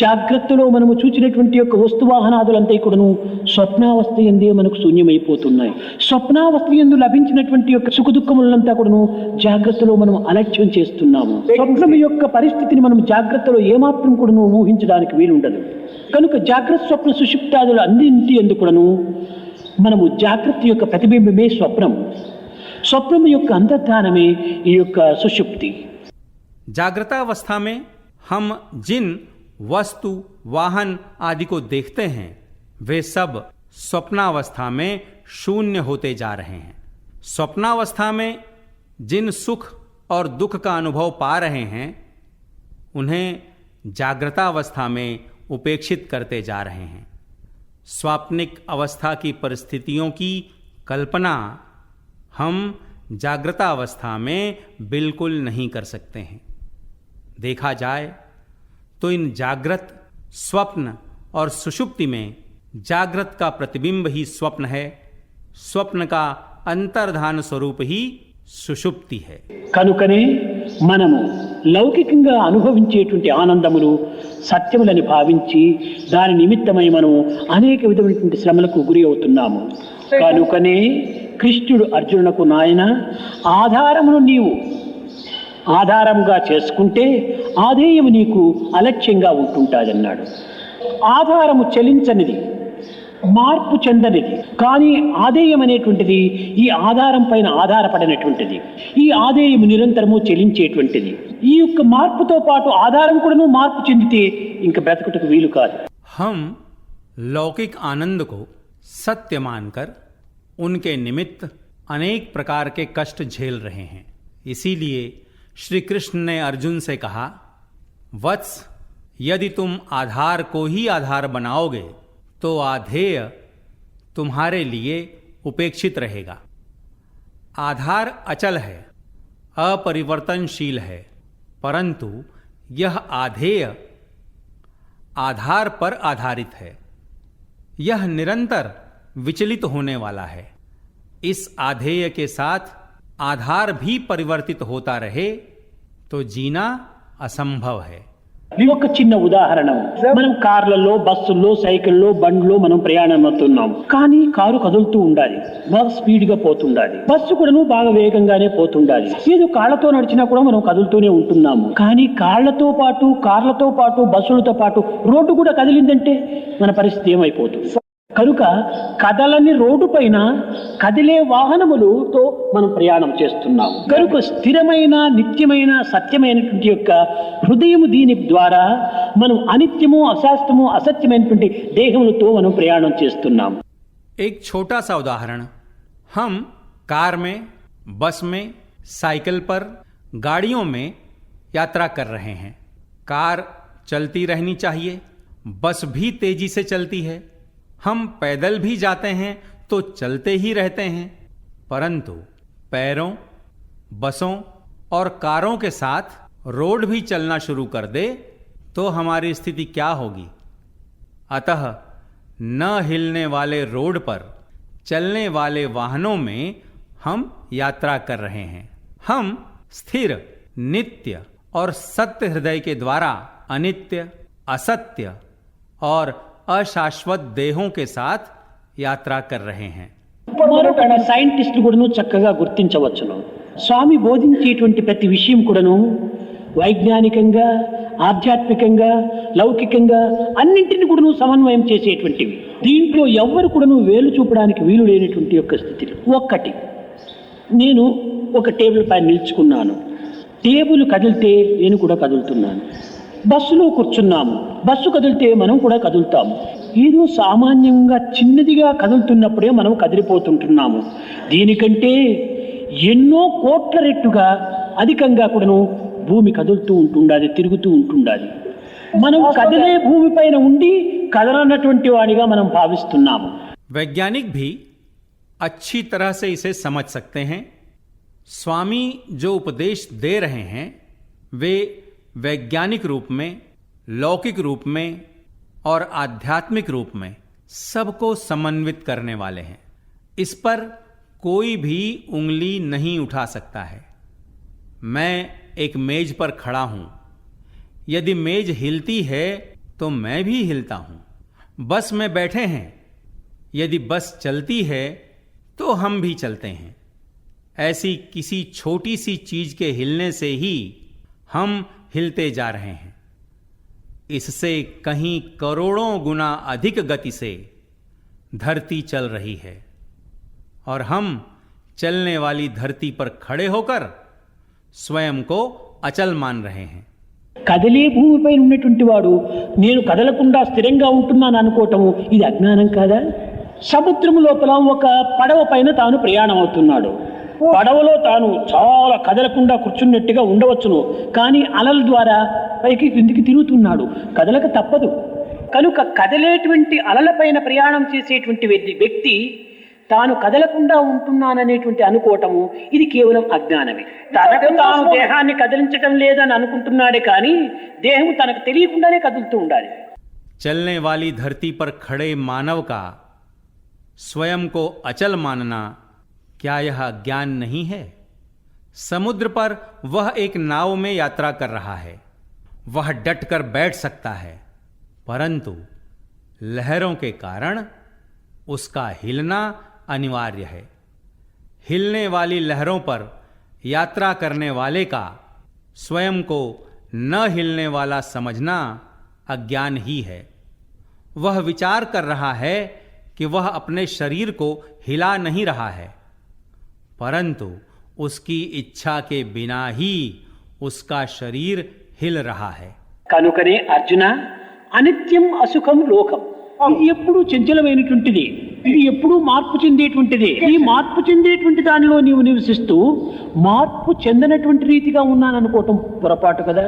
[SPEAKER 3] జాగ్రత్తలో మనము చూచినటువంటి యొక్క వస్తువాహనాదులంతా కూడాను స్వప్నావస్థ ఎందే మనకు శూన్యమైపోతున్నాయి. స్వప్నావస్థ ఎందు లభించినటువంటి యొక్క సుఖ దుఃఖములంతా కూడాను జాగ్రత్తలో మనం అలక్ష్యం చేస్తున్నాము. స్వప్నం యొక్క పరిస్థితిని మనం జాగ్రత్తలో ఏమాత్రం కూడాను ఊహించడానికి వీలుండదు. కనుక జాగ్రత్త స్వప్న సుషుప్తాదులు అన్నింటి ఎందు కూడాను మనము జాగ్రత్త యొక్క ప్రతిబింబమే స్వప్నం, స్వప్నం యొక్క అంతర్ధానమే ఈ యొక్క సుషుప్తి.
[SPEAKER 2] जागृतावस्था में हम जिन वस्तु, वाहन आदि को देखते हैं वे सब स्वप्नावस्था में शून्य होते जा रहे हैं. स्वप्नावस्था में जिन सुख और दुख का अनुभव पा रहे हैं उन्हें जागृतावस्था में उपेक्षित करते जा रहे हैं. स्वाप्निक अवस्था की परिस्थितियों की कल्पना हम जागृतावस्था में बिल्कुल नहीं कर सकते हैं. देखा जाए तो इन जागृत, स्वप्न और सुषुप्ति में जागृत का प्रतिबिंब ही स्वप्न है, स्वप्न का अंतर्धान स्वरूप ही సుషుప్తి है.
[SPEAKER 3] కనుకనే మనము లౌకికంగా అనుభవించేటువంటి ఆనందములు సత్యములని భావించి దాని నిమిత్తమై మనము అనేక విధమైనటువంటి శ్రమలకు గురి అవుతున్నాము. కనుకనే కృష్ణుడు అర్జునునకు, నాయన ఆధారమును నీవు ఆధారంగా చేసుకుంటే ఆధేయము నీకు అలక్ష్యంగా ఉంటుంటాదన్నాడు. ఆధారము చలించనిది, మార్పు చెందనిది, కానీ ఆధేయం అనేటువంటిది ఈ ఆధారం పైన ఆధారపడినటువంటిది. ఈ ఆధేయము నిరంతరము చెలించేటువంటిది. ఈ యొక్క మార్పుతో పాటు ఆధారం కూడాను మార్పు చెందితే ఇంక బ్రతకుటకు వీలు కాదు.
[SPEAKER 2] हम लौकिक आनंद को सत्य मानकर उनके निमित्त अनेक प्रकार के कष्ट झेल रहे हैं. इसीलिए श्री कृष्ण ने अर्जुन से कहा, वत्स, यदि तुम आधार को ही आधार बनाओगे तो आधेय तुम्हारे लिए उपेक्षित रहेगा. आधार अचल है, अपरिवर्तनशील है, परंतु यह आधेय आधार पर आधारित है. यह निरंतर विचलित होने वाला है. इस आधेय के साथ आधार भी परिवर्तित होता रहे तो जीना असंभव है.
[SPEAKER 3] ఇది ఒక చిన్న ఉదాహరణ. మనం కార్లలో, బస్సుల్లో, సైకిల్లో, బండ్లో మనం ప్రయాణం అవుతున్నాం. కానీ కారు కదులుతూ ఉండాలి, బాగా స్పీడ్ గా పోతుండాలి. బస్సు కూడాను బాగా వేగంగానే పోతుండాలి. ఏదో కాళ్లతో నడిచినా కూడా మనం కదులుతూనే ఉంటున్నాము. కానీ కాళ్లతో పాటు, కార్లతో పాటు, బస్సులతో పాటు రోడ్డు కూడా కదిలిందంటే మన పరిస్థితి ఏమైపోతుంది? కనుక కదలని రోడ్డు పైన కదిలే వాహనములతో మనం ప్రయాణం చేస్తున్నాము. కనుక స్థిరమైన, నిత్యమైన, సత్యమైనటువంటి యొక్క హృదయము దీని ద్వారా మనం అనిత్యము, అశాస్త్రము, అసత్యమైనటువంటి దేహములతో మనం ప్రయాణం చేస్తున్నాము.
[SPEAKER 2] एक छोटा सा उदाहरण, हम कार में, बस में, साइकिल पर, गाड़ियों में यात्रा कर रहे हैं. कार चलती रहनी चाहिए, बस भी तेजी से चलती है, हम पैदल भी जाते हैं तो चलते ही रहते हैं. परंतु पैरों, बसों और कारों के साथ रोड भी चलना शुरू कर दे तो हमारी स्थिति क्या होगी? अतः न हिलने वाले रोड पर चलने वाले वाहनों में हम यात्रा कर रहे हैं. हम स्थिर, नित्य और सत्य हृदय के द्वारा अनित्य, असत्य और अशाश्वत देहों के साथ यात्रा कर रहे हैं.
[SPEAKER 3] మరొకటి సైంటిస్టులు కూడాను చక్కగా గుర్తించవచ్చును. స్వామి బోధించేటువంటి ప్రతి విషయం కూడాను వైజ్ఞానికంగా, ఆధ్యాత్మికంగా, లౌకికంగా అన్నింటిని కూడా నువ్వు సమన్వయం చేసేటువంటివి. దీంట్లో ఎవ్వరు కూడా నువ్వు వేలు చూపడానికి వీలు లేనటువంటి యొక్క స్థితి. ఒక్కటి, నేను ఒక టేబుల్ పైన నిల్చుకున్నాను, టేబుల్ కదిలితే నేను కూడా కదులుతున్నాను. బస్సులో కూర్చున్నాము, బస్సు కదిలితే మనం కూడా కదులుతాము. ఏదో సామాన్యంగా చిన్నదిగా కదులుతున్నప్పుడే మనం కదిలిపోతుంటున్నాము. దీనికంటే ఎన్నో కోట్ల రెట్టుగా అధికంగా కూడాను భూమి కదులుతూ ఉంటుండాలి, తిరుగుతూ ఉంటుండాలి. మనం కదిలే భూమి పైన ఉండి కదలనటువంటి వాడిగా మనం భావిస్తున్నాము.
[SPEAKER 2] वैज्ञानिक भी अच्छी तरह से इसे समझ सकते हैं. स्वामी जो उपदेश दे रहे हैं वे वैज्ञानिक रूप में, लौकिक रूप में और आध्यात्मिक रूप में सबको समन्वित करने वाले हैं. इस पर कोई भी उंगली नहीं उठा सकता है. मैं एक मेज पर खड़ा हूं, यदि मेज हिलती है तो मैं भी हिलता हूं. बस में बैठे हैं, यदि बस चलती है तो हम भी चलते हैं. ऐसी किसी छोटी सी चीज के हिलने से ही हम हिलते जा रहे हैं. इससे कहीं करोड़ों गुना अधिक गति से धरती चल रही है और हम चलने वाली धरती पर खड़े होकर स्वयं को अचल मान रहे हैं.
[SPEAKER 3] కదిలే భూమిపైన ఉన్నటువంటి వాడు నేను కదలకుండా స్థిరంగా ఉంటున్నాను అనుకోవటము ఇది అజ్ఞానం కాదా? సముద్రం లోపల ఒక పడవ పైన తాను ప్రయాణం అవుతున్నాడు. పడవలో తాను చాలా కదలకుండా కూర్చున్నట్టుగా ఉండవచ్చును, కానీ అలల ద్వారా పైకి కిందికి తిరుగుతున్నాడు, కదలక తప్పదు. కనుక కదలేటువంటి అలలపైన ప్రయాణం చేసేటువంటి వ్యక్తి తాను కదలకుండా ఉంటున్నాననేటువంటి అనుకోవటము ఇది కేవలం అజ్ఞానమే. తనకు తాను దేహాన్ని కదిలించటం లేదని అనుకుంటున్నాడే కానీ దేహం తనకు తెలియకుండానే కదులుతూ ఉండాలి.
[SPEAKER 2] चलने वाली धरती पर खड़े मानव का स्वयं को अचल मानना क्या यह ज्ञान नहीं है? समुद्र पर वह एक नाव में यात्रा कर रहा है, वह डट कर बैठ सकता है, परंतु लहरों के कारण उसका हिलना अनिवार्य है. हिलने वाली लहरों पर यात्रा करने वाले का स्वयं को न हिलने वाला समझना अज्ञान ही है. वह विचार कर रहा है कि वह अपने शरीर को हिला नहीं रहा है, परंतु उसकी इच्छा के बिना ही उसका शरीर हिल रहा है.
[SPEAKER 3] కనుకనే అర్జున, అనిత్యం అసుఖం లోకం, ఇది ఎప్పుడూ చంచలమైనటువంటిది, ఇది ఎప్పుడూ మార్పు చెందేటువంటిది. ఈ మార్పు చెందేటువంటి దానిలో నీవు నివసిస్తూ మార్పు చెందనటువంటి రీతిగా ఉన్నాననుకోవటం పొరపాటు కదా.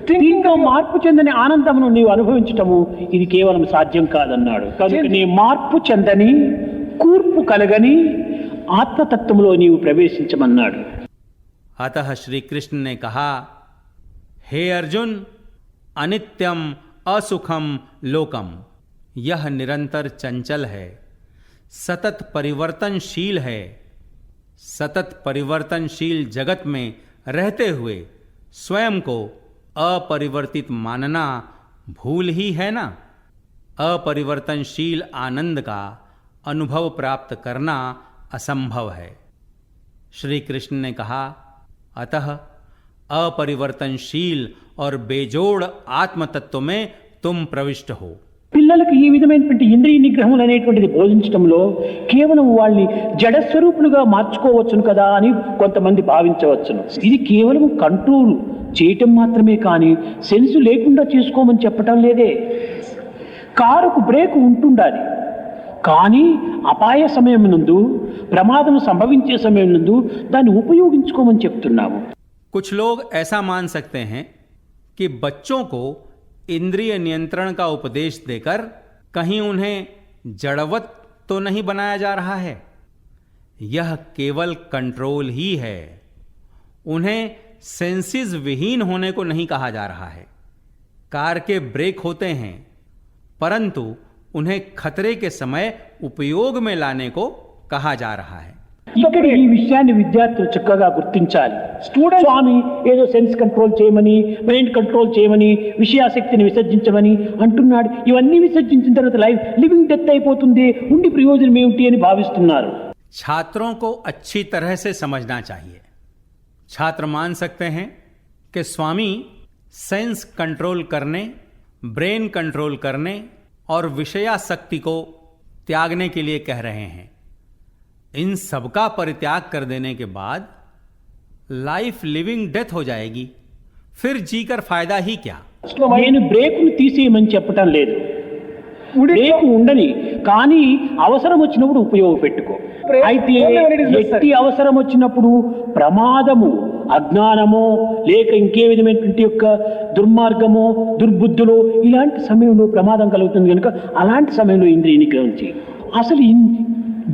[SPEAKER 3] దీంట్లో మార్పు చెందని ఆనందమును నీవు అనుభవించటము ఇది కేవలం సాధ్యం కాదన్నాడు. కనుక నీ మార్పు చెందని, కూర్పు కలగని ఆత్మతత్వంలో నీవు ప్రవేశించమన్నాడు.
[SPEAKER 2] अतः श्री कृष्ण ने कहा, हे अर्जुन, अनित्यम असुखम लोकम, यह निरंतर चंचल है, सतत परिवर्तनशील है. सतत परिवर्तनशील जगत में रहते हुए स्वयं को अपरिवर्तित मानना भूल ही है ना. अपरिवर्तनशील आनंद का अनुभव प्राप्त करना असंभव है. श्री कृष्ण ने कहा, अतः अपरिवर्तनशील और बेजोड़ आत्म तत्व में तुम प्रविष्ट हो.
[SPEAKER 3] పిల్లలకు ఈ విధమైనటువంటి ఇంద్రియ నిగ్రహములు అనేటువంటిది బోధించడంలో కేవలం వాళ్ళని జడస్వరూపులుగా మార్చుకోవచ్చును కదా అని కొంతమంది భావించవచ్చును. ఇది కేవలం కంట్రోల్ చేయటం మాత్రమే కానీ సెన్సు లేకుండా చేసుకోమని చెప్పటం లేదే. కారుకు బ్రేక్ ఉంటుండాలి, కానీ అపాయ సమయం నందు, ప్రమాదం సంభవించే సమయం నందు దాన్ని ఉపయోగించుకోమని చెప్తున్నాము.
[SPEAKER 2] कुछ लोग ऐसा मान सकते हैं कि बच्चों को इंद्रिय नियंत्रण का उपदेश देकर कहीं उन्हें जड़वत तो नहीं बनाया जा रहा है. यह केवल कंट्रोल ही है. उन्हें सेंसेस विहीन होने को नहीं कहा जा रहा है. कार के ब्रेक होते हैं, परंतु उन्हें खतरे के समय उपयोग में लाने को कहा जा रहा है.
[SPEAKER 3] ఇక్కడ ఈ విషయాన్ని విద్యార్థులు చక్కగా గుర్తించాలి. స్వామి ఏదో సెన్స్ కంట్రోల్ చేయమని, మైండ్ కంట్రోల్ చేయమని, విషయాసక్తిని విసర్జించమని అంటున్నాడు. ఇవన్నీ విసర్జించిన తర్వాత లైఫ్ లివింగ్ డెత్ అయిపోతుంది, ఉండి ప్రయోజనం ఏమిటి అని భావిస్తున్నారు.
[SPEAKER 2] छात्रों को अच्छी तरह से समझना चाहिए. छात्र मान सकते हैं कि स्वामी सेंस कंट्रोल करने, ब्रेन कंट्रोल करने और विषयासक्ति को त्यागने के लिए कह रहे हैं। इन सबका परित्याग कर देने के बाद लाइफ लिविंग डेथ हो जाएगी, फिर जीकर फायदा ही क्या।
[SPEAKER 3] నేను బ్రేకును తీసేయమని చెప్పటం లేదు, బ్రేక్ ఉండని, కానీ అవసరం వచ్చినప్పుడు ఉపయోగపెట్టుకో. అయితే ఎట్టి అవసరం వచ్చినప్పుడు ప్రమాదము, అజ్ఞానమో లేక ఇంకే విధమైనటువంటి యొక్క దుర్మార్గమో దుర్బుద్ధులు ఇలాంటి సమయంలో ప్రమాదం కలుగుతుంది కనుక అలాంటి సమయంలో ఇంద్రియ నిగ్రహం చేయి. అసలు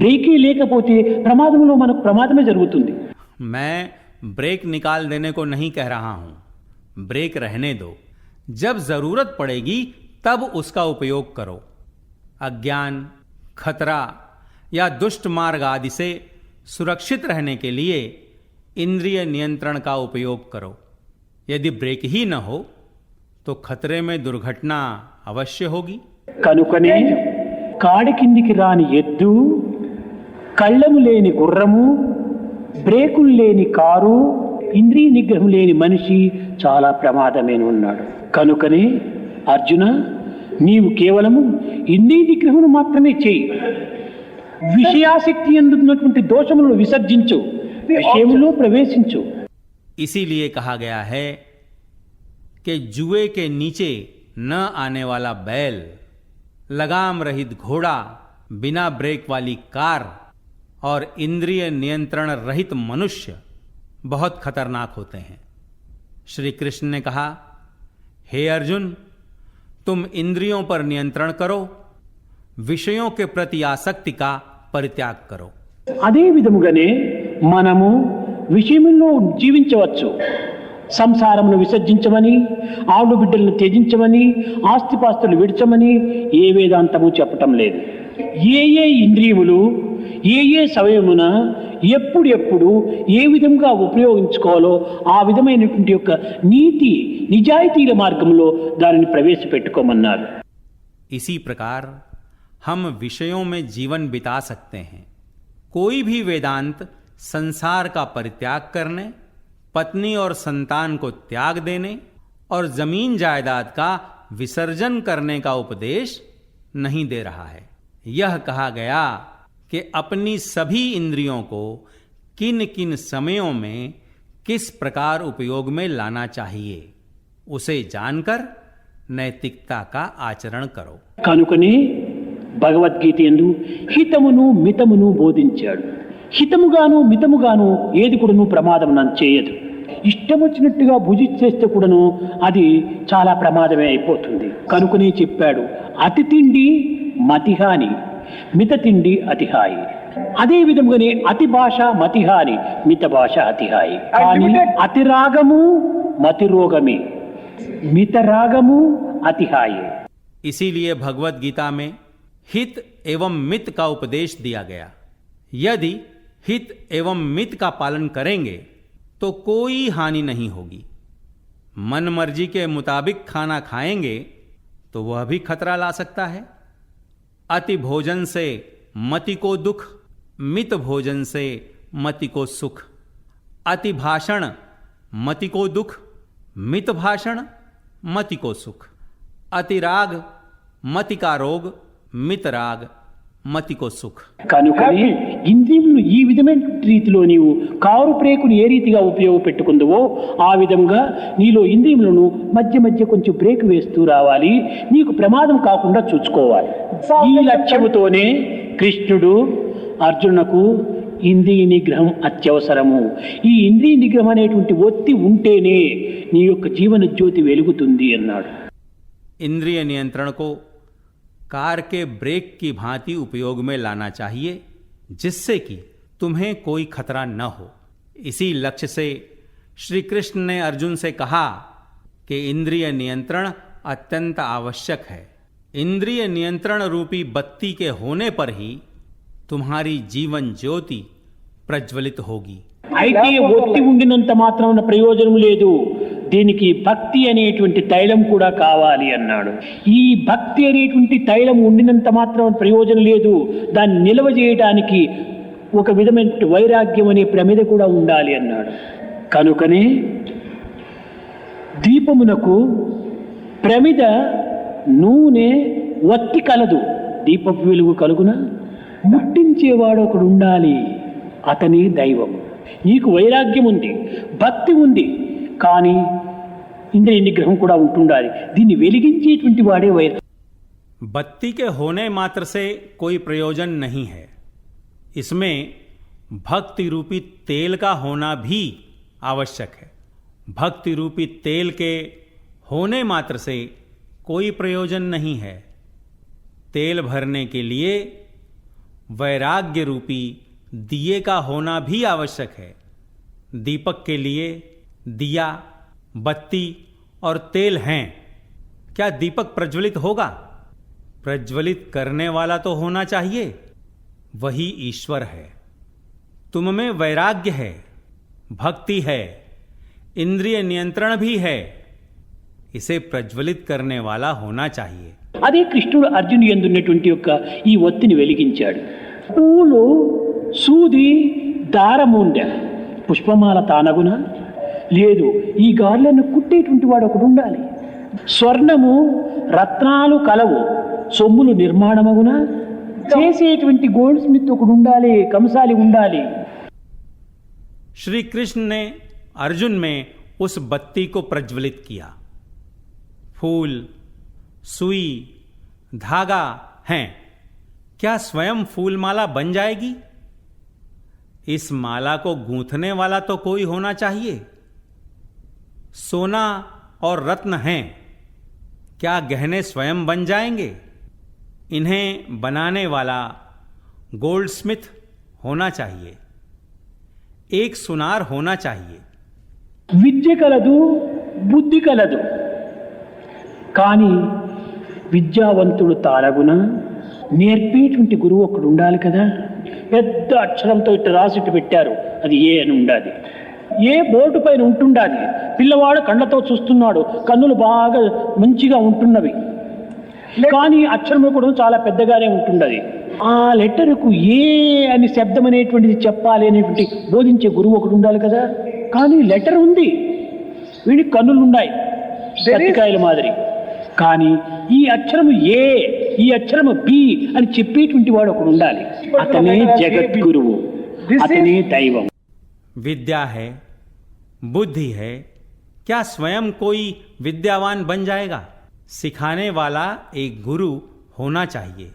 [SPEAKER 3] బ్రేకే లేకపోతే ప్రమాదంలో మనకు ప్రమాదమే జరుగుతుంది.
[SPEAKER 2] मैं ब्रेक निकाल देने को नहीं कह रहा हूं, ब्रेक रहने दो, जब जरूरत पड़ेगी तब उसका उपयोग करो। अज्ञान, खतरा या दुष्ट मार्ग आदि से सुरक्षित रहने के लिए इंद्रिय नियंत्रण का उपयोग करो। यदि ब्रेक ही न हो तो खतरे में दुर्घटना अवश्य होगी।
[SPEAKER 3] కనుకనే కాడి కిందికి రాని ఎద్దు, కళ్ళము లేని గుర్రము, బ్రేకులు లేని కారు, ఇంద్రియ నిగ్రహం లేని మనిషి చాలా ప్రమాదమేను ఉన్నాడు. కనుకనే అర్జున, నీవు కేవలము ఇంద్రియ నిగ్రహం మాత్రమే చేయి. విషయాసక్తి ఎందున్నటువంటి దోషములను విసర్జించు, విషయములో ప్రవేశించు.
[SPEAKER 2] इसीलिए कहा गया है कि जुए के नीचे न आने वाला बैल, लगाम रहित घोड़ा, बिना ब्रेक वाली कार और इंद्रिय नियंत्रण रहित मनुष्य बहुत खतरनाक होते हैं। श्री कृष्ण ने कहा, हे अर्जुन, तुम इंद्रियों पर नियंत्रण करो, विषयों के प्रति आसक्ति का परित्याग करो।
[SPEAKER 3] అదే విధముగానే మనము విషయంలో జీవించవచ్చు. సంసారమును విసర్జించమని, ఆడు బిడ్డలను త్యజించమని, ఆస్తిపాస్తులు విడిచమని ఏ వేదాంతము చెప్పటం లేదు. ఏ ఏ ఇంద్రియములు ఏ ఏ సమయమున ఎప్పుడు ఏ విధంగా ఉపయోగించుకోవాలో ఆ విధమైనటువంటి యొక్క నీతి నిజాయితీల మార్గంలో దానిని ప్రవేశపెట్టుకోమన్నారు.
[SPEAKER 2] इसी प्रकार हम विषयों में जीवन बिता सकते हैं। कोई भी वेदांत संसार का परित्याग करने, पत्नी और संतान को त्याग देने और जमीन जायदाद का विसर्जन करने का उपदेश नहीं दे रहा है। यह कहा गया कि अपनी सभी इंद्रियों को किन किन समयों में किस प्रकार उपयोग में लाना चाहिए, उसे जानकर नैतिकता का आचरण करो।
[SPEAKER 3] కనుకనే భగవద్గీత యందు హితమును మితమును బోధించాడు. హితముగాను మితముగాను ఏది కూడాను ప్రమాదం నన్ను చేయదు. ఇష్టం వచ్చినట్టుగా భుజించేస్తే కూడాను అది చాలా ప్రమాదమే అయిపోతుంది. కనుకనే చెప్పాడు, అతి తిండి మతిహాని, మిత తిండి అతిహాయి. అదే విధముగానే అతి భాష మతిహాని, మిత భాష అతిహాయి. కానీ అతి రాగము మతి రోగమే, మిత రాగము అతిహాయి.
[SPEAKER 2] इसीलिए भगवत गीता में हित एवं मित का उपदेश दिया गया। यदि हित एवं मित का पालन करेंगे तो कोई हानि नहीं होगी। मन मर्जी के मुताबिक खाना खाएंगे तो वह भी खतरा ला सकता है। अति भोजन से मति को दुख, मित भोजन से मति को सुख। अति भाषण मति को दुख, मित भाषण मति को सुख। अति राग मति का रोग, मित राग మతి కో సుఖ్.
[SPEAKER 3] కనుకనే ఇంద్రియములు ఈ విధమైన రీతిలో నీవు కారు బ్రేకును ఏ రీతిగా ఉపయోగపెట్టుకుందువో ఆ విధంగా నీలో ఇంద్రియములను మధ్య మధ్య కొంచెం బ్రేక్ వేస్తూ రావాలి, నీకు ప్రమాదం కాకుండా చూసుకోవాలి. ఈ లక్ష్యముతోనే కృష్ణుడు అర్జునునకు ఇంద్రియ నిగ్రహం అత్యవసరము, ఈ ఇంద్రియ నిగ్రహం అనేటువంటి ఒత్తి ఉంటేనే నీ యొక్క జీవన జ్యోతి వెలుగుతుంది అన్నాడు.
[SPEAKER 2] इंद्रिय नियंत्रण को कार के ब्रेक की भांति उपयोग में लाना चाहिए, जिससे कि तुम्हें कोई खतरा न हो। इसी लक्ष्य से श्री कृष्ण ने अर्जुन से कहा कि इंद्रिय नियंत्रण अत्यंत आवश्यक है। इंद्रिय नियंत्रण रूपी बत्ती के होने पर ही तुम्हारी जीवन ज्योति प्रज्वलित होगी।
[SPEAKER 3] అయితే ఒత్తి ఉండినంత మాత్రం ప్రయోజనం లేదు, దీనికి భక్తి అనేటువంటి తైలం కూడా కావాలి అన్నాడు. ఈ భక్తి అనేటువంటి తైలం ఉండినంత మాత్రం ప్రయోజనం లేదు, దాన్ని నిల్వ చేయడానికి ఒక విధమైన వైరాగ్యం అనే ప్రమిద కూడా ఉండాలి అన్నాడు. కనుకనే దీపమునకు ప్రమిద నూనె వత్తి కలదు, దీపపు వెలుగు కలుగున. ముట్టించేవాడు ఒకడు ఉండాలి, అతని దైవం. నీకు వైరాగ్యం ఉంది, భక్తి ఉంది, కానీ ఇంద్రియ నిగ్రహం కూడా ఉంటుండాలి. దీన్ని వెలిగించేటువంటి వాడే
[SPEAKER 2] बत्ती के होने मात्र से कोई प्रयोजन नहीं है, इसमें भक्ति रूपी तेल का होना भी आवश्यक है. भक्ति रूपी तेल के होने मात्र से कोई प्रयोजन नहीं है. तेल भरने के लिए वैराग्य रूपी दिए का होना भी आवश्यक है. दीपक के लिए दिया, बत्ती और तेल हैं. क्या दीपक प्रज्वलित होगा? प्रज्वलित करने वाला तो होना चाहिए, वही ईश्वर है. तुम में वैराग्य है, भक्ति है, इंद्रिय नियंत्रण भी है. इसे प्रज्वलित करने वाला होना चाहिए.
[SPEAKER 3] అదే కృష్ణుడు అర్జును యందున్నటువంటి యొక్క ఈ ఒత్తిని వెలిగించాడు. పూలు సూది దారము ఉండే, పుష్పమాల తానగున లేదు. ఈ గార్లను కుట్టేటువంటి వాడు ఒకడు ఉండాలి. స్వర్ణము రత్నాలు కలవు, సొమ్ములు నిర్మాణమగున చేసేటువంటి గోల్డ్ స్మిత్ ఒకడు ఉండాలి, కంసాలి ఉండాలి.
[SPEAKER 2] श्री कृष्ण ने अर्जुन में उस बत्ती को प्रज्वलित किया. फूल, सुई, धागा हैं. क्या स्वयं फूल माला बन जाएगी? इस माला को गूंथने वाला तो कोई होना चाहिए. सोना और रत्न हैं, क्या गहने स्वयं बन जाएंगे? इन्हें बनाने वाला गोल्डस्मिथ होना चाहिए, एक सुनार होना चाहिए.
[SPEAKER 3] విద్య కలదు, బుద్ధి కలదు, కానీ విద్యావంతుడు తారగున నేర్పేటువంటి గురువు ఒకడు ఉండాలి కదా. పెద్ద అక్షరంతో ఇట్లా రాసి ఇట్టు పెట్టారు, అది ఏ అని ఉండాలి. ఏ బోర్డు పైన ఉంటుండాలి. పిల్లవాడు కళ్ళతో చూస్తున్నాడు, కన్నులు బాగా మంచిగా ఉంటున్నవి, కానీ అక్షరం కూడా చాలా పెద్దగానే ఉంటుండది. ఆ లెటర్కు ఏ అని శబ్దం అనేటువంటిది చెప్పాలి అనేటువంటి బోధించే గురువు ఒకడు ఉండాలి కదా. కానీ లెటర్ ఉంది, వీడికి కన్నులు ఉన్నాయి పత్తికాయల మాదిరి, కానీ ఈ అక్షరము ఏ, ఈ అక్షరము బి అని చెప్పేటువంటి వాడు ఒకడు ఉండాలి. అతనే జగద్గురువు, అతనే దైవం.
[SPEAKER 2] विद्या है, बुद्धि है, क्या स्वयं कोई विद्यावान बन जाएगा? सिखाने वाला एक गुरु होना चाहिए.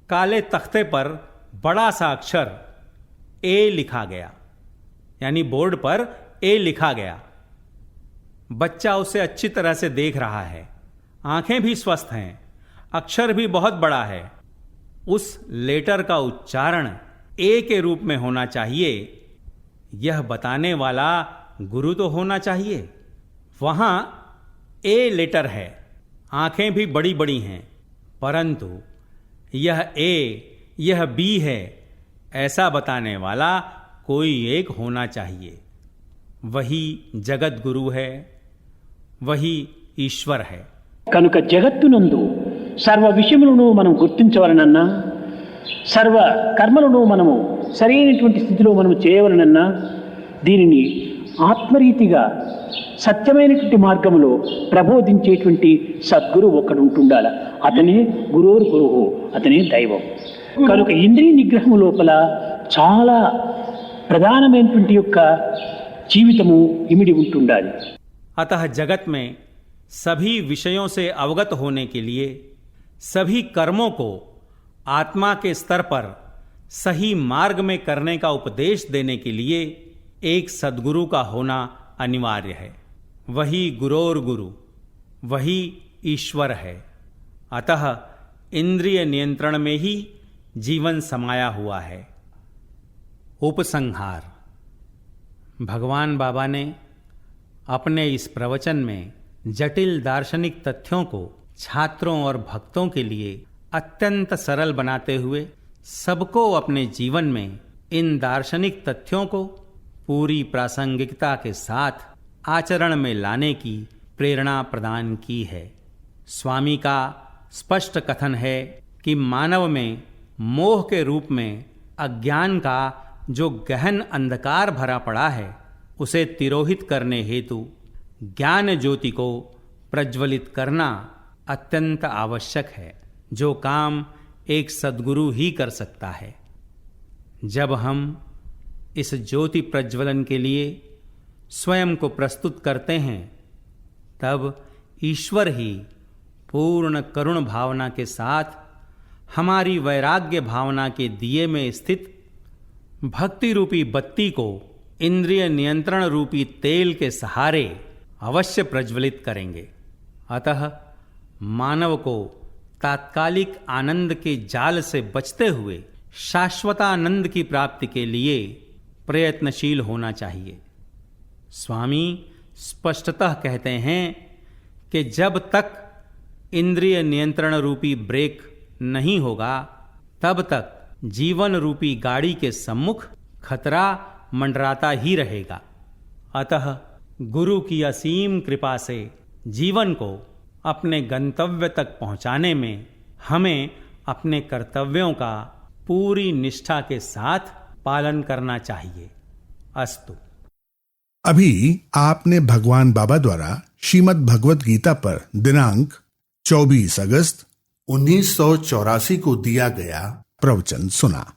[SPEAKER 2] काले तख्ते पर बड़ा सा अक्षर ए लिखा गया, यानी बोर्ड पर ए लिखा गया. बच्चा उसे अच्छी तरह से देख रहा है, आंखें भी स्वस्थ हैं, अक्षर भी बहुत बड़ा है. उस लेटर का उच्चारण ए के रूप में होना चाहिए, यह बताने वाला गुरु तो होना चाहिए. वहां ए लेटर है, आंखें भी बड़ी बड़ी हैं, परंतु यह ए, यह बी है, ऐसा बताने वाला कोई एक होना चाहिए. वही जगत गुरु है, वही ఈశ్వర్ है.
[SPEAKER 3] కనుక జగత్తునందు సర్వ విషయములను మనం గుర్తించవలనన్నా, సర్వ కర్మలను మనము సరైనటువంటి స్థితిలో మనము చేయవలనన్నా, దీనిని ఆత్మరీతిగా సత్యమైనటువంటి మార్గంలో ప్రబోధించేటువంటి సద్గురు ఒకడు ఉంటుండాల. అతనే గురువురు గురువు, అతనే దైవం. కనుక ఇంద్రియ నిగ్రహం లోపల చాలా ప్రధానమైనటువంటి యొక్క జీవితము ఇమిడి ఉంటుండాలి.
[SPEAKER 2] अतः जगत में सभी विषयों से अवगत होने के लिए, सभी कर्मों को आत्मा के स्तर पर सही मार्ग में करने का उपदेश देने के लिए एक सद्गुरु का होना अनिवार्य है. वही गुरोर गुरु, वही ईश्वर है. अतः इंद्रिय नियंत्रण में ही जीवन समाया हुआ है. उपसंहार. भगवान बाबा ने अपने इस प्रवचन में जटिल दार्शनिक तथ्यों को छात्रों और भक्तों के लिए अत्यंत सरल बनाते हुए सबको अपने जीवन में इन दार्शनिक तथ्यों को पूरी प्रासंगिकता के साथ आचरण में लाने की प्रेरणा प्रदान की है. स्वामी का स्पष्ट कथन है कि मानव में मोह के रूप में अज्ञान का जो गहन अंधकार भरा पड़ा है, उसे तिरोहित करने हेतु ज्ञान ज्योति को प्रज्वलित करना अत्यंत आवश्यक है, जो काम एक सद्गुरु ही कर सकता है। जब हम इस ज्योति प्रज्वलन के लिए स्वयं को प्रस्तुत करते हैं, तब ईश्वर ही पूर्ण करुण भावना के साथ हमारी वैराग्य भावना के दिए में स्थित भक्ति रूपी बत्ती को इंद्रिय नियंत्रण रूपी तेल के सहारे अवश्य प्रज्वलित करेंगे। अतः मानव को तात्कालिक आनंद के जाल से बचते हुए शाश्वतानंद की प्राप्ति के लिए प्रयत्नशील होना चाहिए। स्वामी स्पष्टतः कहते हैं कि जब तक इंद्रिय नियंत्रण रूपी ब्रेक नहीं होगा, तब तक जीवन रूपी गाड़ी के सम्मुख खतरा मंडराता ही रहेगा। अतः गुरु की असीम कृपा से जीवन को अपने गंतव्य तक पहुंचाने में हमें अपने कर्तव्यों का पूरी निष्ठा के साथ पालन करना चाहिए। अस्तु।
[SPEAKER 1] अभी आपने भगवान बाबा द्वारा श्रीमद् भगवत गीता पर दिनांक 24 अगस्त 1984 को दिया गया प्रवचन सुना।